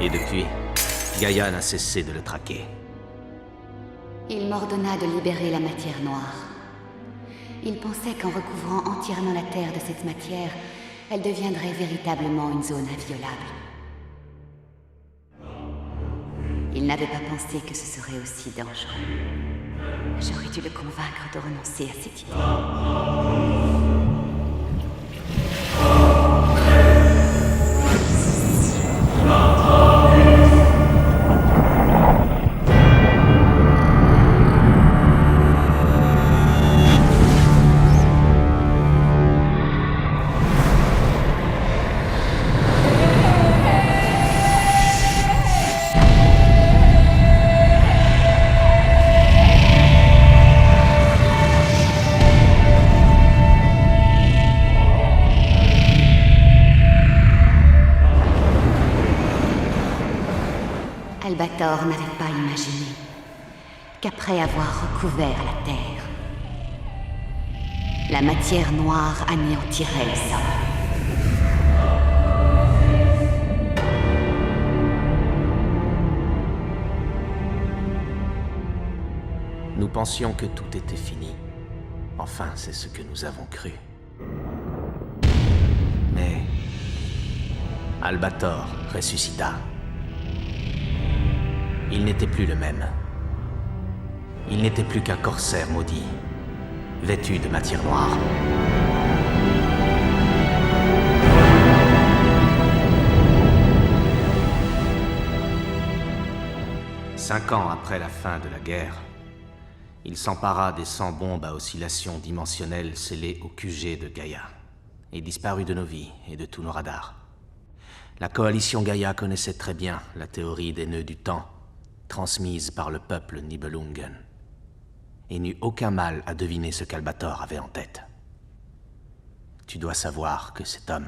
Et depuis, Gaïa n'a cessé de le traquer. Il m'ordonna de libérer la matière noire. Il pensait qu'en recouvrant entièrement la Terre de cette matière, elle deviendrait véritablement une zone inviolable. Il n'avait pas pensé que ce serait aussi dangereux. J'aurais dû le convaincre de renoncer à cette idée. Albator n'avait pas imaginé qu'après avoir recouvert la Terre, la matière noire anéantirait le sol. Nous pensions que tout était fini. Enfin, c'est ce que nous avons cru. Mais Albator ressuscita. Il n'était plus le même. Il n'était plus qu'un corsaire maudit, vêtu de matière noire. 5 ans après la fin de la guerre, il s'empara des 100 bombes à oscillation dimensionnelle scellées au QG de Gaïa et disparut de nos vies et de tous nos radars. La coalition Gaïa connaissait très bien la théorie des nœuds du temps, transmise par le peuple Nibelungen, et n'eut aucun mal à deviner ce qu'Albator avait en tête. Tu dois savoir que cet homme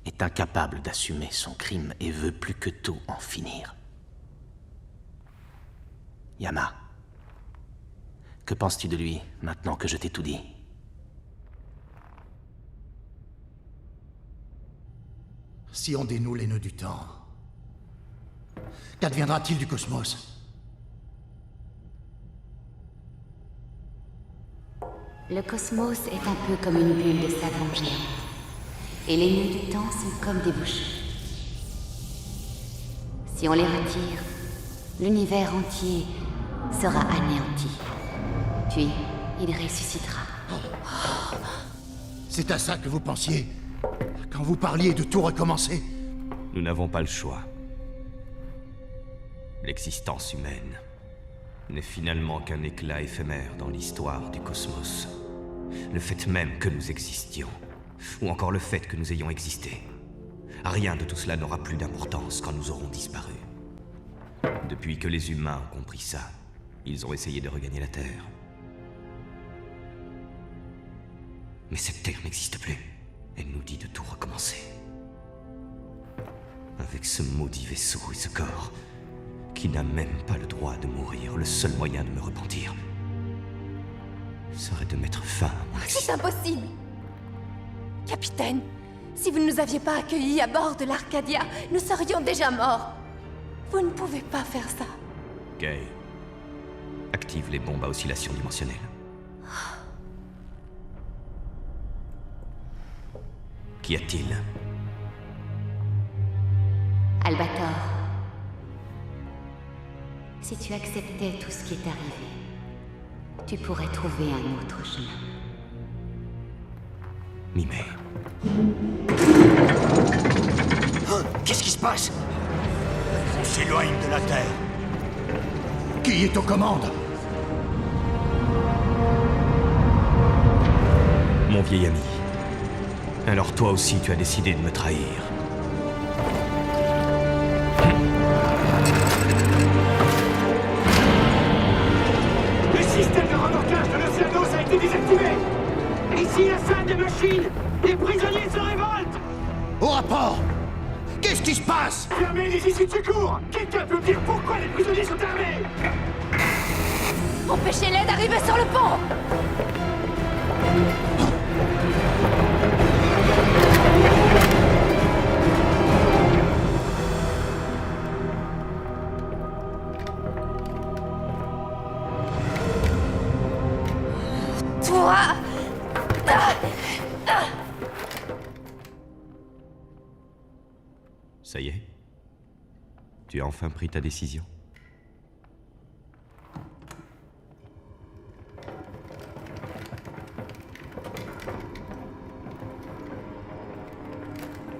est incapable d'assumer son crime et veut plus que tout en finir. Yama, que penses-tu de lui, maintenant que je t'ai tout dit? Si on dénoue les nœuds du temps, qu'adviendra-t-il du cosmos? Le cosmos est un peu comme une bulle de savon géante. Et les nœuds du temps sont comme des bouchons. Si on les retire, l'univers entier sera anéanti. Puis, il ressuscitera. C'est à ça que vous pensiez quand vous parliez de tout recommencer? Nous n'avons pas le choix. L'existence humaine n'est finalement qu'un éclat éphémère dans l'histoire du cosmos. Le fait même que nous existions, ou encore le fait que nous ayons existé, rien de tout cela n'aura plus d'importance quand nous aurons disparu. Depuis que les humains ont compris ça, ils ont essayé de regagner la Terre. Mais cette Terre n'existe plus. Elle nous dit de tout recommencer. Avec ce maudit vaisseau et ce corps, qui n'a même pas le droit de mourir, le seul moyen de me repentir serait de mettre fin à mon existence. C'est impossible! Capitaine, si vous ne nous aviez pas accueillis à bord de l'Arcadia, nous serions déjà morts. Vous ne pouvez pas faire ça. Gay, active les bombes à oscillation dimensionnelle. Qu'y a-t-il? Albator, si tu acceptais tout ce qui est arrivé, tu pourrais trouver un autre chemin. Mimé. Oh, qu'est-ce qui se passe? On s'éloigne de la Terre. Qui est aux commandes? Mon vieil ami. Alors toi aussi, tu as décidé de me trahir. Le système de remorquage de l'Océanos a été désactivé. Ici la salle des machines. Les prisonniers se révoltent. Au rapport! Qu'est-ce qui se passe? Fermez les issues de secours. Quelqu'un peut me dire pourquoi les prisonniers sont armés? Empêchez-les d'arriver sur le pont! Toi! Ça y est? Tu as enfin pris ta décision?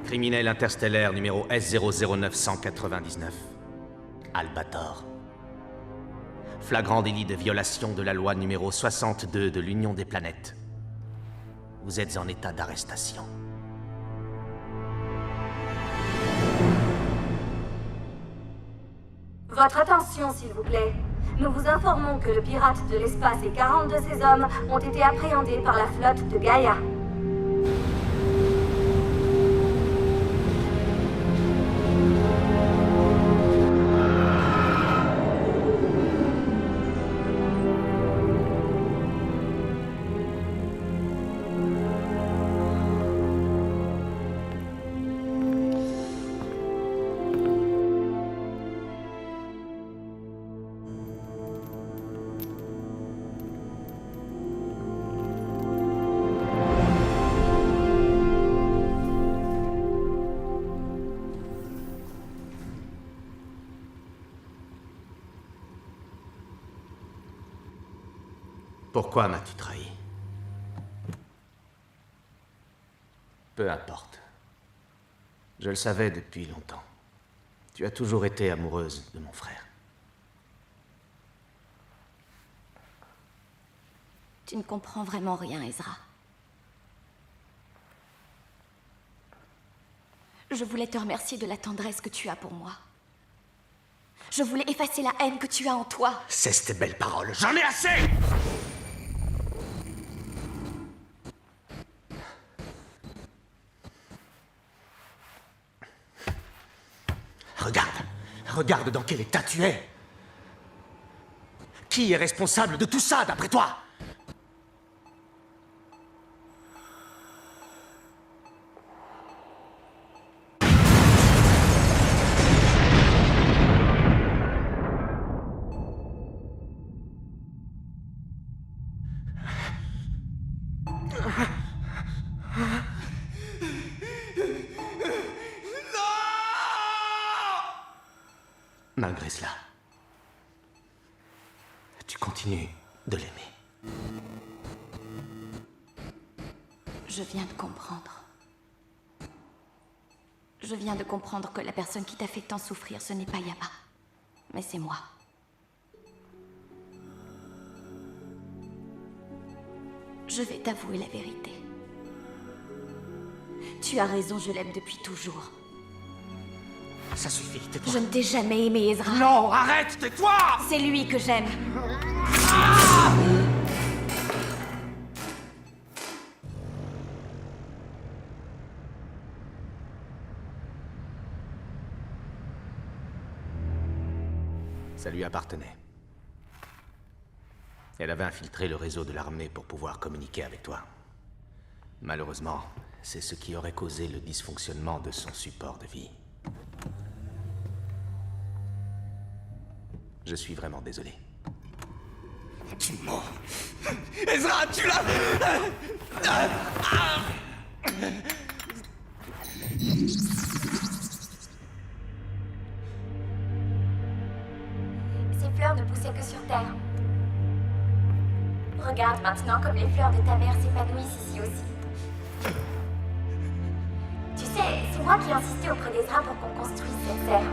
Criminel interstellaire numéro S009199. Albator. Flagrant délit de violation de la loi numéro 62 de l'Union des planètes. Vous êtes en état d'arrestation. Votre attention, s'il vous plaît. Nous vous informons que le pirate de l'espace et 40 de ses hommes ont été appréhendés par la flotte de Gaïa. Pourquoi m'as-tu trahi? Peu importe. Je le savais depuis longtemps. Tu as toujours été amoureuse de mon frère. Tu ne comprends vraiment rien, Ezra. Je voulais te remercier de la tendresse que tu as pour moi. Je voulais effacer la haine que tu as en toi. Cesse tes belles paroles, j'en ai assez! Regarde dans quel état tu es. Qui est responsable de tout ça, d'après toi? Malgré cela, tu continues de l'aimer. Je viens de comprendre. Je viens de comprendre que la personne qui t'a fait tant souffrir, ce n'est pas Yama, mais c'est moi. Je vais t'avouer la vérité. Tu as raison, je l'aime depuis toujours. Ça suffit, tais-toi. Je ne t'ai jamais aimé, Ezra. Non, arrête, tais-toi! C'est lui que j'aime. Ça lui appartenait. Elle avait infiltré le réseau de l'armée pour pouvoir communiquer avec toi. Malheureusement, c'est ce qui aurait causé le dysfonctionnement de son support de vie. Je suis vraiment désolé. Tu mens. Ezra, tu l'as... Ces fleurs ne poussaient que sur Terre. Regarde maintenant comme les fleurs de ta mère s'épanouissent ici aussi. Tu sais, c'est moi qui ai insisté auprès d'Ezra pour qu'on construise cette serre.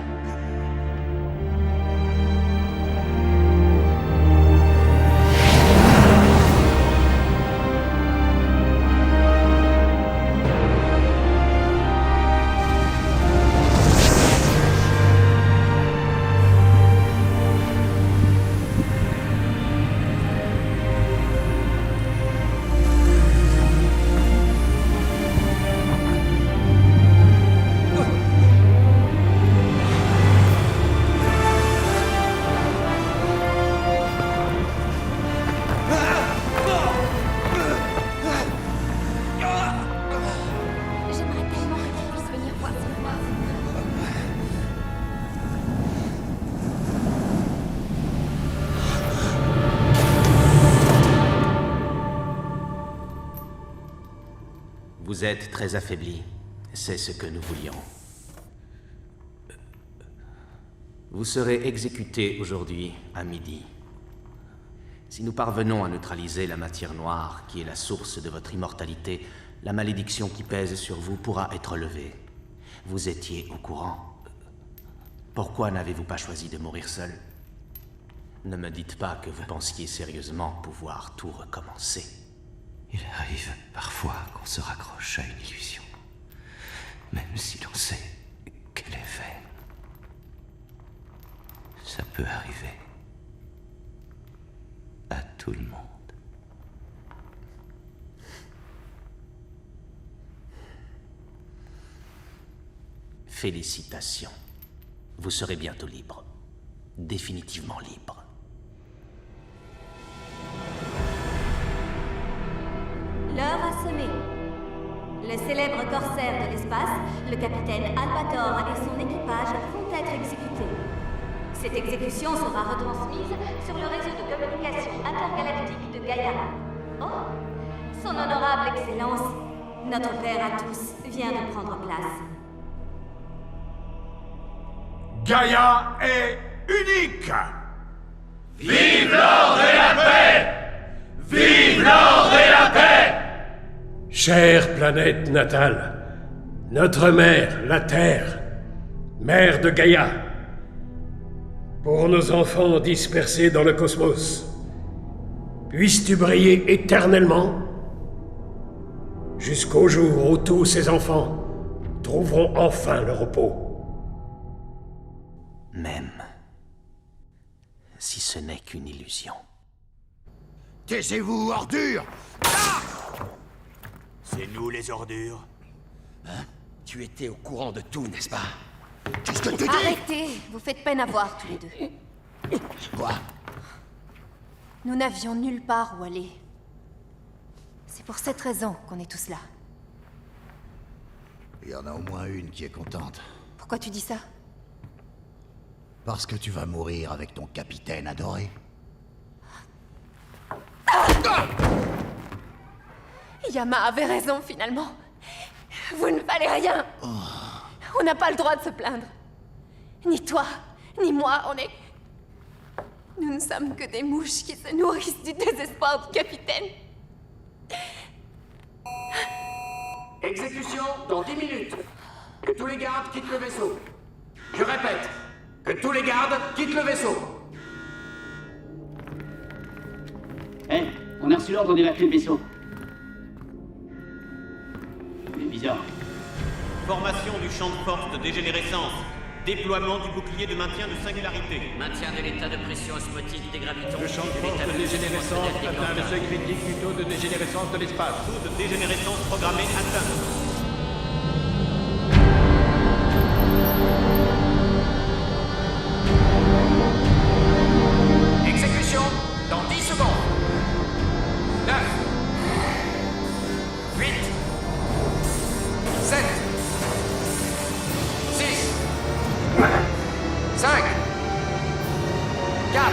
Vous êtes très affaibli. C'est ce que nous voulions. Vous serez exécuté aujourd'hui à midi. Si nous parvenons à neutraliser la matière noire, qui est la source de votre immortalité, la malédiction qui pèse sur vous pourra être levée. Vous étiez au courant. Pourquoi n'avez-vous pas choisi de mourir seul? Ne me dites pas que vous pensiez sérieusement pouvoir tout recommencer. Il arrive parfois qu'on se raccroche à une illusion, même si l'on sait qu'elle est vaine. Ça peut arriver à tout le monde. Félicitations. Vous serez bientôt libre. Définitivement libre. L'heure a sonné. Le célèbre corsaire de l'espace, le capitaine Albator et son équipage vont être exécutés. Cette exécution sera retransmise sur le réseau de communication intergalactique de Gaïa. Oh, son honorable excellence, notre père à tous, vient de prendre place. Gaïa est unique! Vive l'ordre et la paix! Vive l'ordre et la paix! Chère planète natale, notre mère, la Terre, mère de Gaïa, pour nos enfants dispersés dans le cosmos, Puisses-tu briller éternellement jusqu'au jour où tous ces enfants trouveront enfin le repos. Même si ce n'est qu'une illusion. Taisez-vous, ordure! C'est nous les ordures. Hein? Tu étais au courant de tout, n'est-ce pas? Qu'est-ce que tu dis? Arrêtez! Vous faites peine à voir tous les deux. Quoi? Nous n'avions nulle part où aller. C'est pour cette raison qu'on est tous là. Il y en a au moins une qui est contente. Pourquoi tu dis ça? Parce que tu vas mourir avec ton capitaine adoré. Yama avait raison, finalement. Vous ne valez rien. On n'a pas le droit de se plaindre. Ni toi, ni moi, Nous ne sommes que des mouches qui se nourrissent du désespoir du capitaine. Exécution dans 10 minutes. Que tous les gardes quittent le vaisseau. Je répète, que tous les gardes quittent le vaisseau. Hé, on a reçu l'ordre d'évacuer le vaisseau. C'est bizarre. Formation du champ de force de dégénérescence. Déploiement du bouclier de maintien de singularité. Maintien de l'état de pression osmotique des gravitons. Le champ de force de dégénérescence atteint le seuil critique du taux de dégénérescence de l'espace. Taux de dégénérescence programmé atteint. Exécution dans 10 secondes. 9, 8, 7, 6, 5, 4,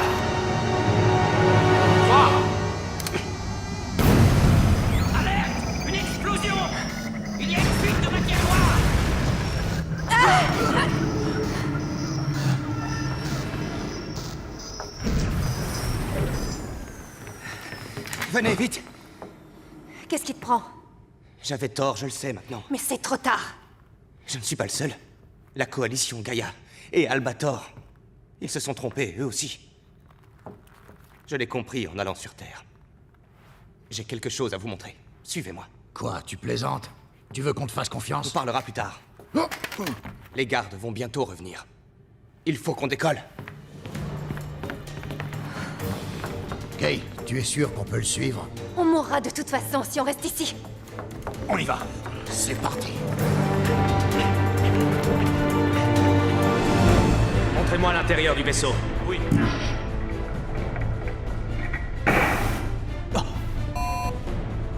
3. Alerte! Une explosion! Il y a une fuite de matière noire! Venez, vite! Qu'est-ce qui te prend? J'avais tort, je le sais maintenant. Mais c'est trop tard. Je ne suis pas le seul. La coalition Gaïa et Albator. Ils se sont trompés, eux aussi. Je l'ai compris en allant sur Terre. J'ai quelque chose à vous montrer. Suivez-moi. Quoi, tu plaisantes? Tu veux qu'on te fasse confiance? On parlera plus tard. Les gardes vont bientôt revenir. Il faut qu'on décolle. Kay, tu es sûr qu'on peut le suivre? On mourra de toute façon si on reste ici. On y va. C'est parti. Montrez-moi l'intérieur du vaisseau. Oui.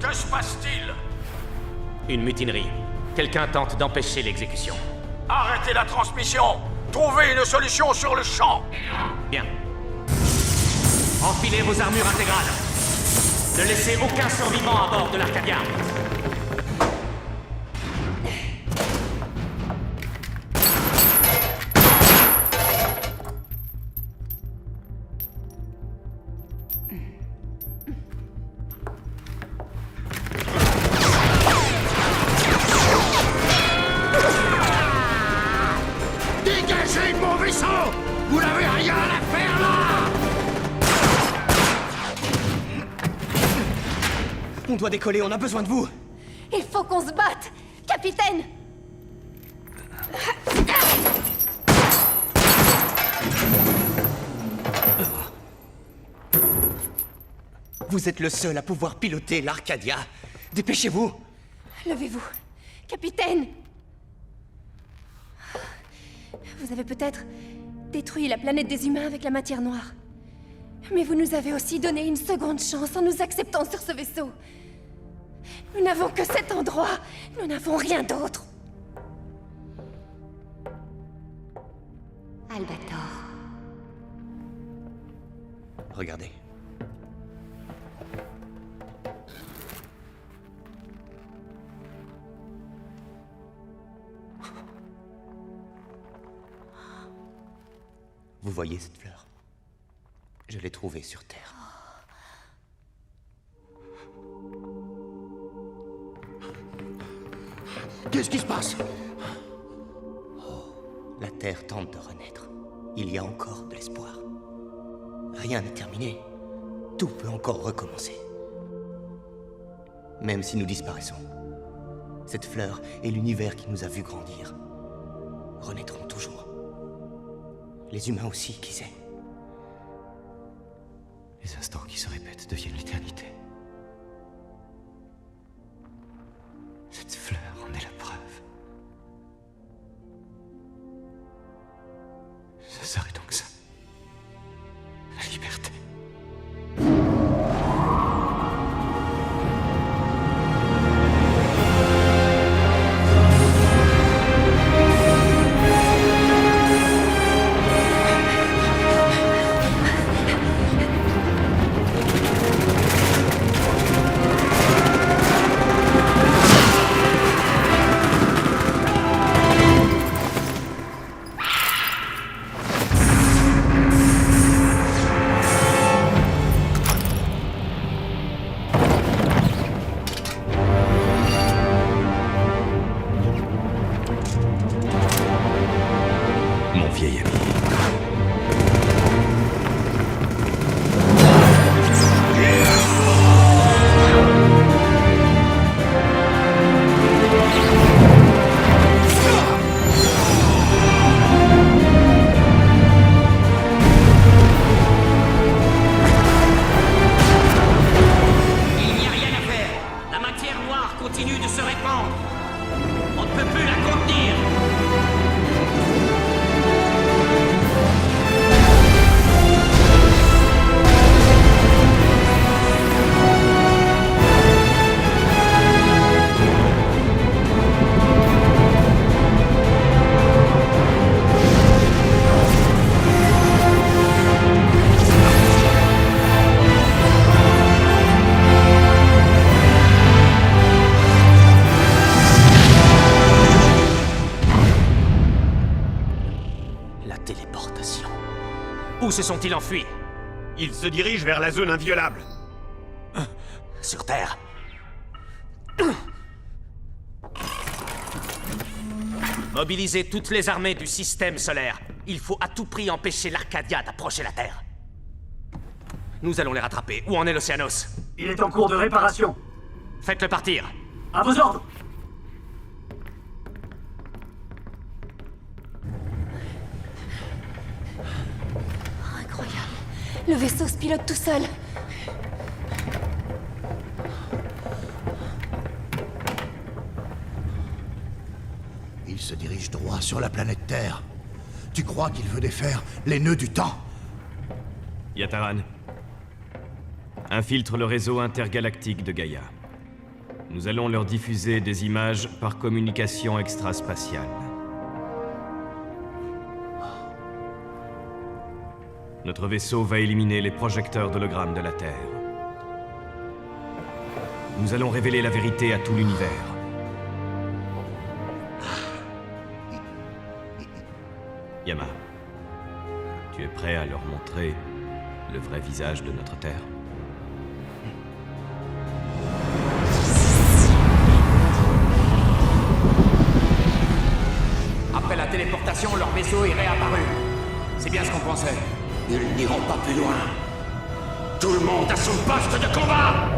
Que se passe-t-il? Une mutinerie. Quelqu'un tente d'empêcher l'exécution. Arrêtez la transmission! Trouvez une solution sur le champ! Bien. Enfilez vos armures intégrales. Ne laissez aucun survivant à bord de l'Arcadia. Dégagez de mon vaisseau! Vous n'avez rien à faire là! On doit décoller, on a besoin de vous. Il faut qu'on se batte! Capitaine! Vous êtes le seul à pouvoir piloter l'Arcadia. Dépêchez-vous. Levez-vous. Capitaine! Vous avez peut-être détruit la planète des humains avec la matière noire. Mais vous nous avez aussi donné une seconde chance en nous acceptant sur ce vaisseau. Nous n'avons que cet endroit. Nous n'avons rien d'autre. Albator. Regardez. Vous voyez cette fleur? Je l'ai trouvée sur Terre. Qu'est-ce qui se passe? La Terre tente de renaître. Il y a encore de l'espoir. Rien n'est terminé. tout peut encore recommencer. Même si nous disparaissons, cette fleur et l'univers qui nous a vus grandir renaîtront toujours. Les humains aussi, qui sait. Les instants qui se répètent deviennent l'éternité. Cette fleur en est la preuve. Ce serait donc ça. La liberté. Mon vieil ami. Il n'y a rien à faire. La matière noire continue de se répandre. On ne peut plus la contenir. La téléportation. Où se sont-ils enfuis? Ils se dirigent vers la zone inviolable. Sur Terre. Mobilisez toutes les armées du système solaire. Il faut à tout prix empêcher l'Arcadia d'approcher la Terre. Nous allons les rattraper. Où en est l'Océanos? Il est en cours de réparation. Faites-le partir. À vos ordres. Incroyable. Le vaisseau se pilote tout seul. Il se dirige droit sur la planète Terre. Tu crois qu'il veut défaire les nœuds du temps? Yataran, infiltre le réseau intergalactique de Gaïa. Nous allons leur diffuser des images par communication extraspatiale. Notre vaisseau va éliminer les projecteurs d'hologrammes de la Terre. Nous allons révéler la vérité à tout l'univers. Yama, tu es prêt à leur montrer le vrai visage de notre Terre? Après la téléportation, leur vaisseau est réapparu. C'est bien ce qu'on pensait. Ils n'iront pas plus loin. Tout le monde à son poste de combat!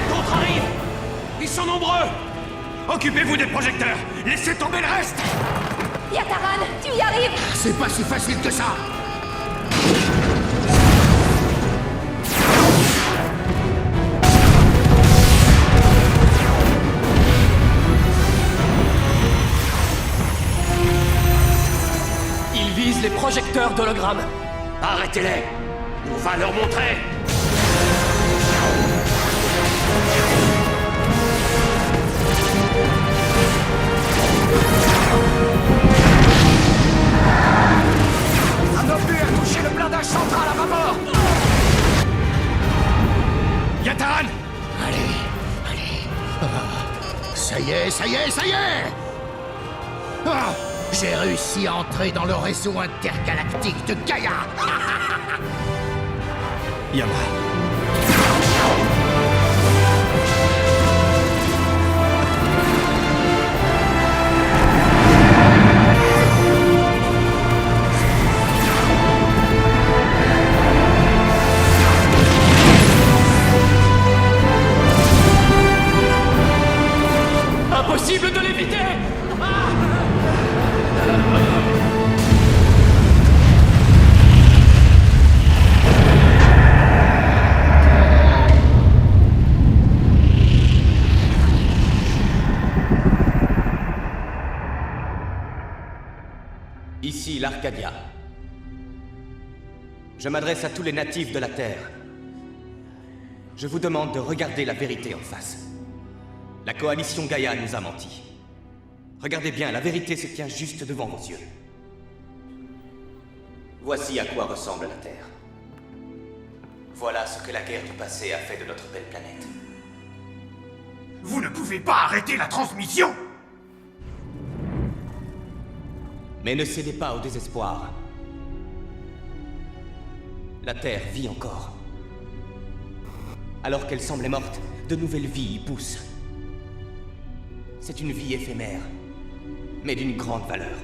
D'autres arrivent. Ils sont nombreux. Occupez-vous des projecteurs! Laissez tomber le reste! Yataran, tu y arrives! C'est pas si facile que ça! Ils visent les projecteurs d'hologrammes. Arrêtez-les! On va leur montrer! Un obus a touché le blindage central à ma mort. Yataran! Allez, allez. Ah, ça y est, ça y est, ça y est! Ah, J'ai réussi à entrer dans le réseau intergalactique de Gaïa. Yama. Impossible de l'éviter! Ici l'Arcadia. Je m'adresse à tous les natifs de la Terre. Je vous demande de regarder la vérité en face. La coalition Gaïa nous a menti. Regardez bien, la vérité se tient juste devant vos yeux. Voici à quoi ressemble la Terre. Voilà ce que la guerre du passé a fait de notre belle planète. Vous ne pouvez pas arrêter la transmission! Mais ne cédez pas au désespoir. La Terre vit encore. Alors qu'elle semblait morte, de nouvelles vies y poussent. C'est une vie éphémère, mais d'une grande valeur.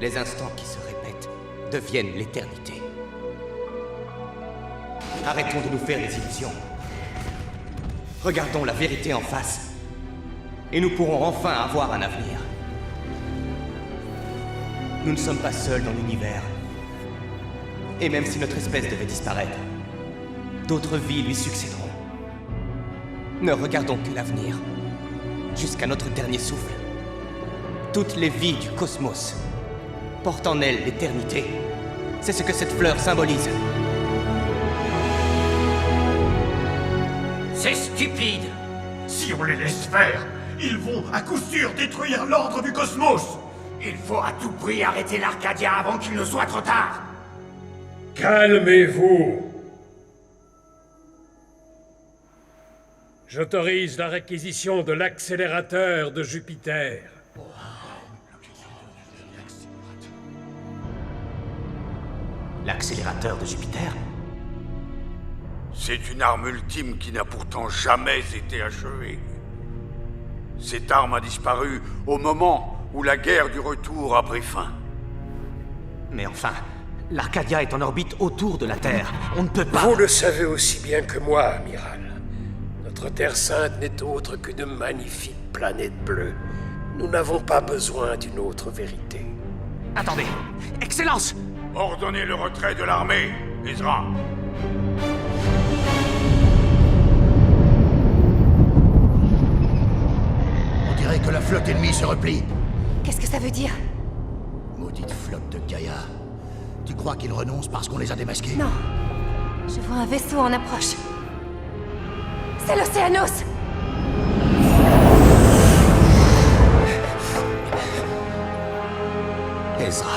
Les instants qui se répètent deviennent l'éternité. Arrêtons de nous faire des illusions. Regardons la vérité en face, et nous pourrons enfin avoir un avenir. Nous ne sommes pas seuls dans l'univers. Et même si notre espèce devait disparaître, d'autres vies lui succéderont. Ne regardons que l'avenir, jusqu'à notre dernier souffle. Toutes les vies du cosmos portent en elles l'éternité. C'est ce que cette fleur symbolise. C'est stupide! Si on les laisse faire, ils vont à coup sûr détruire l'ordre du cosmos! Il faut à tout prix arrêter l'Arcadia avant qu'il ne soit trop tard! Calmez-vous! J'autorise la réquisition de l'accélérateur de Jupiter. L'accélérateur de Jupiter? C'est une arme ultime qui n'a pourtant jamais été achevée. Cette arme a disparu au moment où la guerre du retour a pris fin. Mais enfin, l'Arcadia est en orbite autour de la Terre. On ne peut pas... Vous le savez aussi bien que moi, amiral. Notre Terre Sainte n'est autre que de magnifiques planètes bleues. Nous n'avons pas besoin d'une autre vérité. Attendez! Excellence! Ordonnez le retrait de l'armée, Ezra. On dirait que la flotte ennemie se replie. Qu'est-ce que ça veut dire? Maudite flotte de Gaïa. Tu crois qu'ils renoncent parce qu'on les a démasqués? Non. Je vois un vaisseau en approche. C'est l'Océanos! Ezra.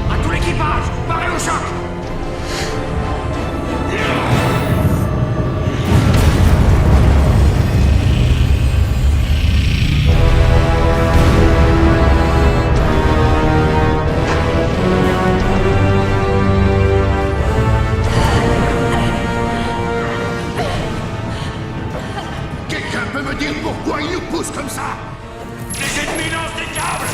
À tout l'équipage, parez au choc! Quelqu'un peut me dire pourquoi ils nous poussent comme ça? Les ennemis lancent des câbles!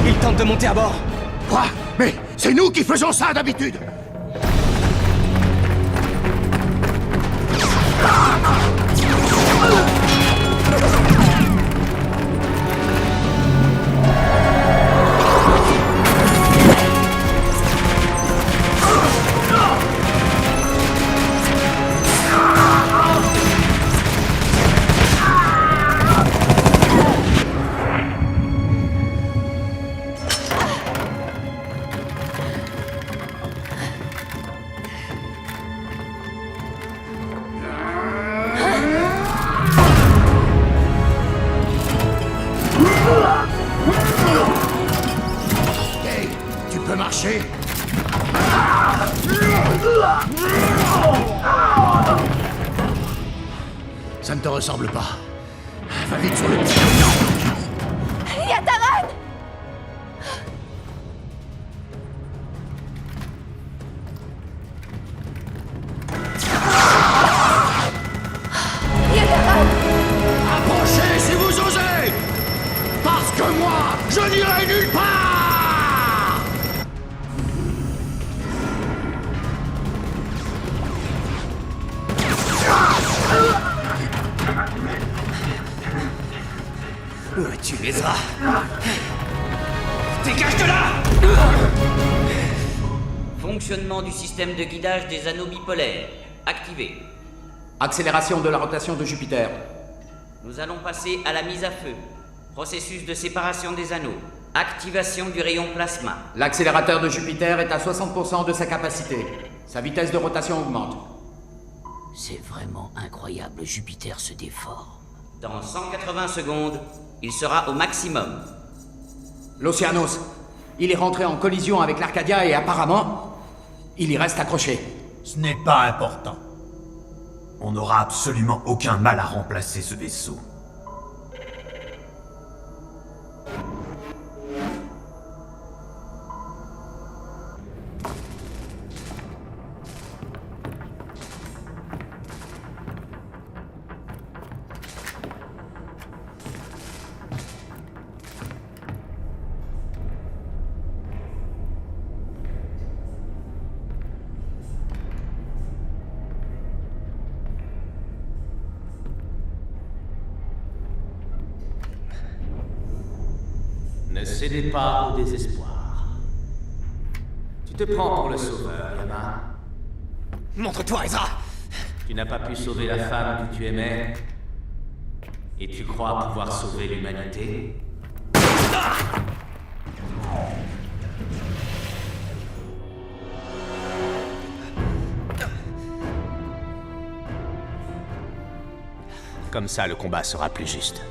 Ils tentent de monter à bord. Quoi? Mais c'est nous qui faisons ça d'habitude! te ressemble pas. Va vite sur le petit camion. Yataran! Yataran! Approchez si vous osez! Parce que moi, je n'irai nulle part! Où es-tu, Ezra? Dégage de là! Fonctionnement du système de guidage des anneaux bipolaires. Activé. Accélération de la rotation de Jupiter. Nous allons passer à la mise à feu. Processus de séparation des anneaux. Activation du rayon plasma. L'accélérateur de Jupiter est à 60% de sa capacité. Sa vitesse de rotation augmente. C'est vraiment incroyable, Jupiter se déforme. Dans 180 secondes, il sera au maximum. L'Océanos, il est rentré en collision avec l'Arcadia et apparemment, il y reste accroché. Ce n'est pas important. On n'aura absolument aucun mal à remplacer ce vaisseau. Ne cédez pas au désespoir. Tu te prends pour le sauveur, Yama. Montre-toi, Ezra! Tu n'as pas pu sauver la femme que tu aimais. Et tu crois pouvoir sauver l'humanité? Comme ça, le combat sera plus juste.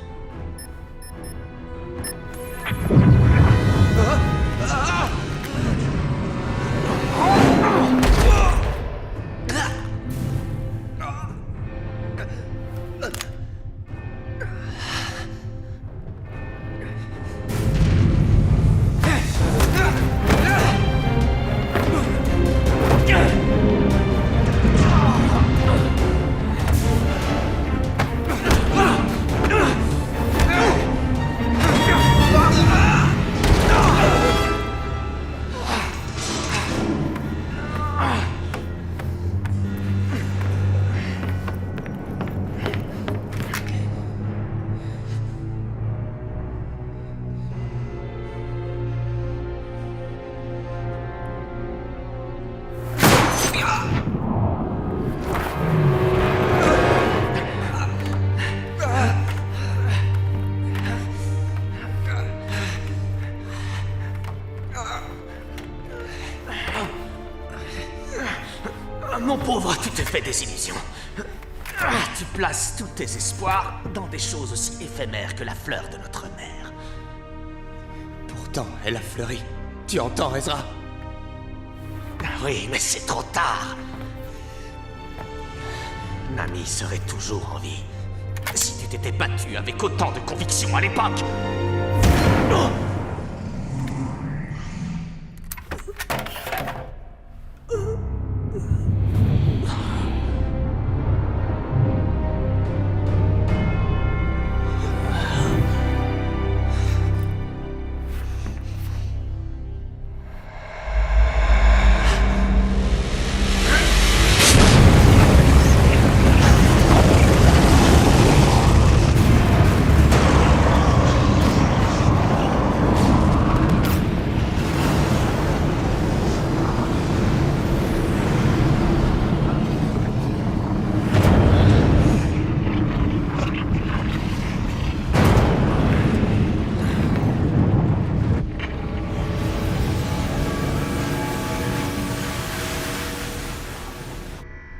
Mon pauvre, tu te fais des illusions. Tu places tous tes espoirs dans des choses aussi éphémères que la fleur de notre mère. Pourtant, elle a fleuri. Tu entends, Ezra? Oui, mais c'est trop tard. Nami serait toujours en vie. Si tu t'étais battu avec autant de conviction à l'époque. Oh!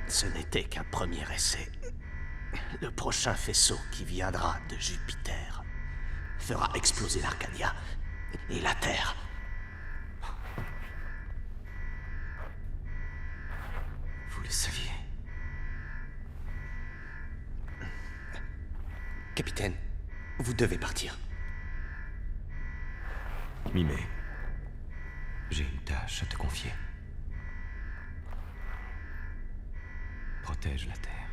Ce n'était qu'un premier essai. Le prochain faisceau qui viendra de Jupiter fera exploser l'Arcadia et la Terre. Vous le saviez. Capitaine, vous devez partir. Mimé, j'ai une tâche à te confier. Protège la Terre.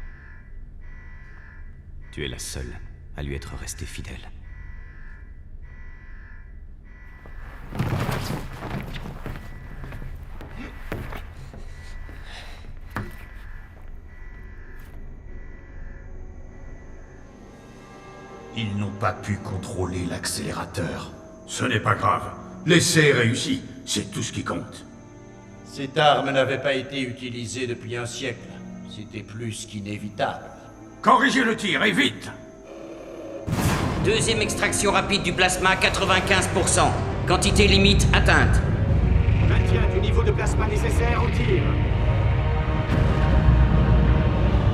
Tu es la seule à lui être restée fidèle. Ils n'ont pas pu contrôler l'accélérateur. Ce n'est pas grave. L'essai est réussi. C'est tout ce qui compte. Cette arme n'avait pas été utilisée depuis un siècle. C'était plus qu'inévitable. Corrigez le tir, et vite! Deuxième extraction rapide du plasma, 95%. Quantité limite atteinte. Maintien du niveau de plasma nécessaire au tir.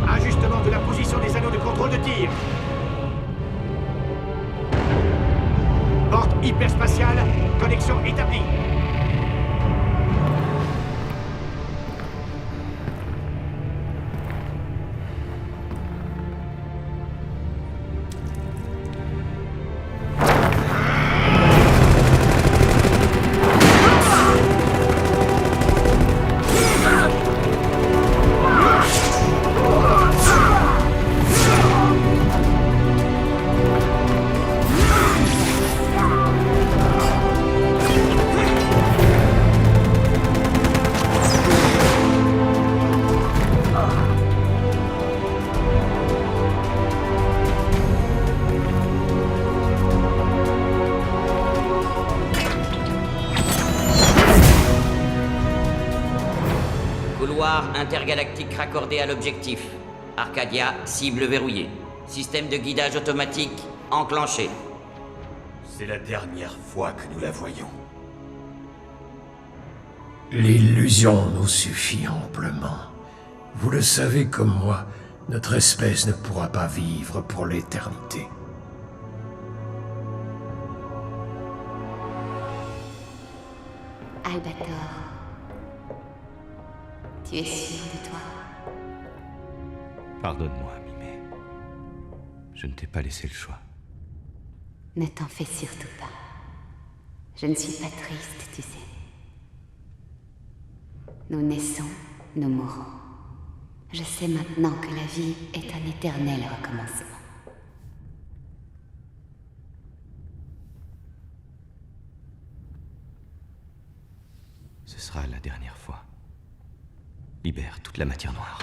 Ajustement de la position des anneaux de contrôle de tir. Porte hyperspatiale, connexion établie. Intergalactique raccordé à l'objectif. Arcadia, cible verrouillée. Système de guidage automatique enclenché. C'est la dernière fois que nous la voyons. L'illusion nous suffit amplement. Vous le savez comme moi, notre espèce ne pourra pas vivre pour l'éternité. Albator, tu es sûr de toi? Pardonne-moi, Mimé. Je ne t'ai pas laissé le choix. Ne t'en fais surtout pas. Je ne suis pas triste, tu sais. Nous naissons, nous mourons. Je sais maintenant que la vie est un éternel recommencement. Ce sera la dernière fois. Libère toute la matière noire.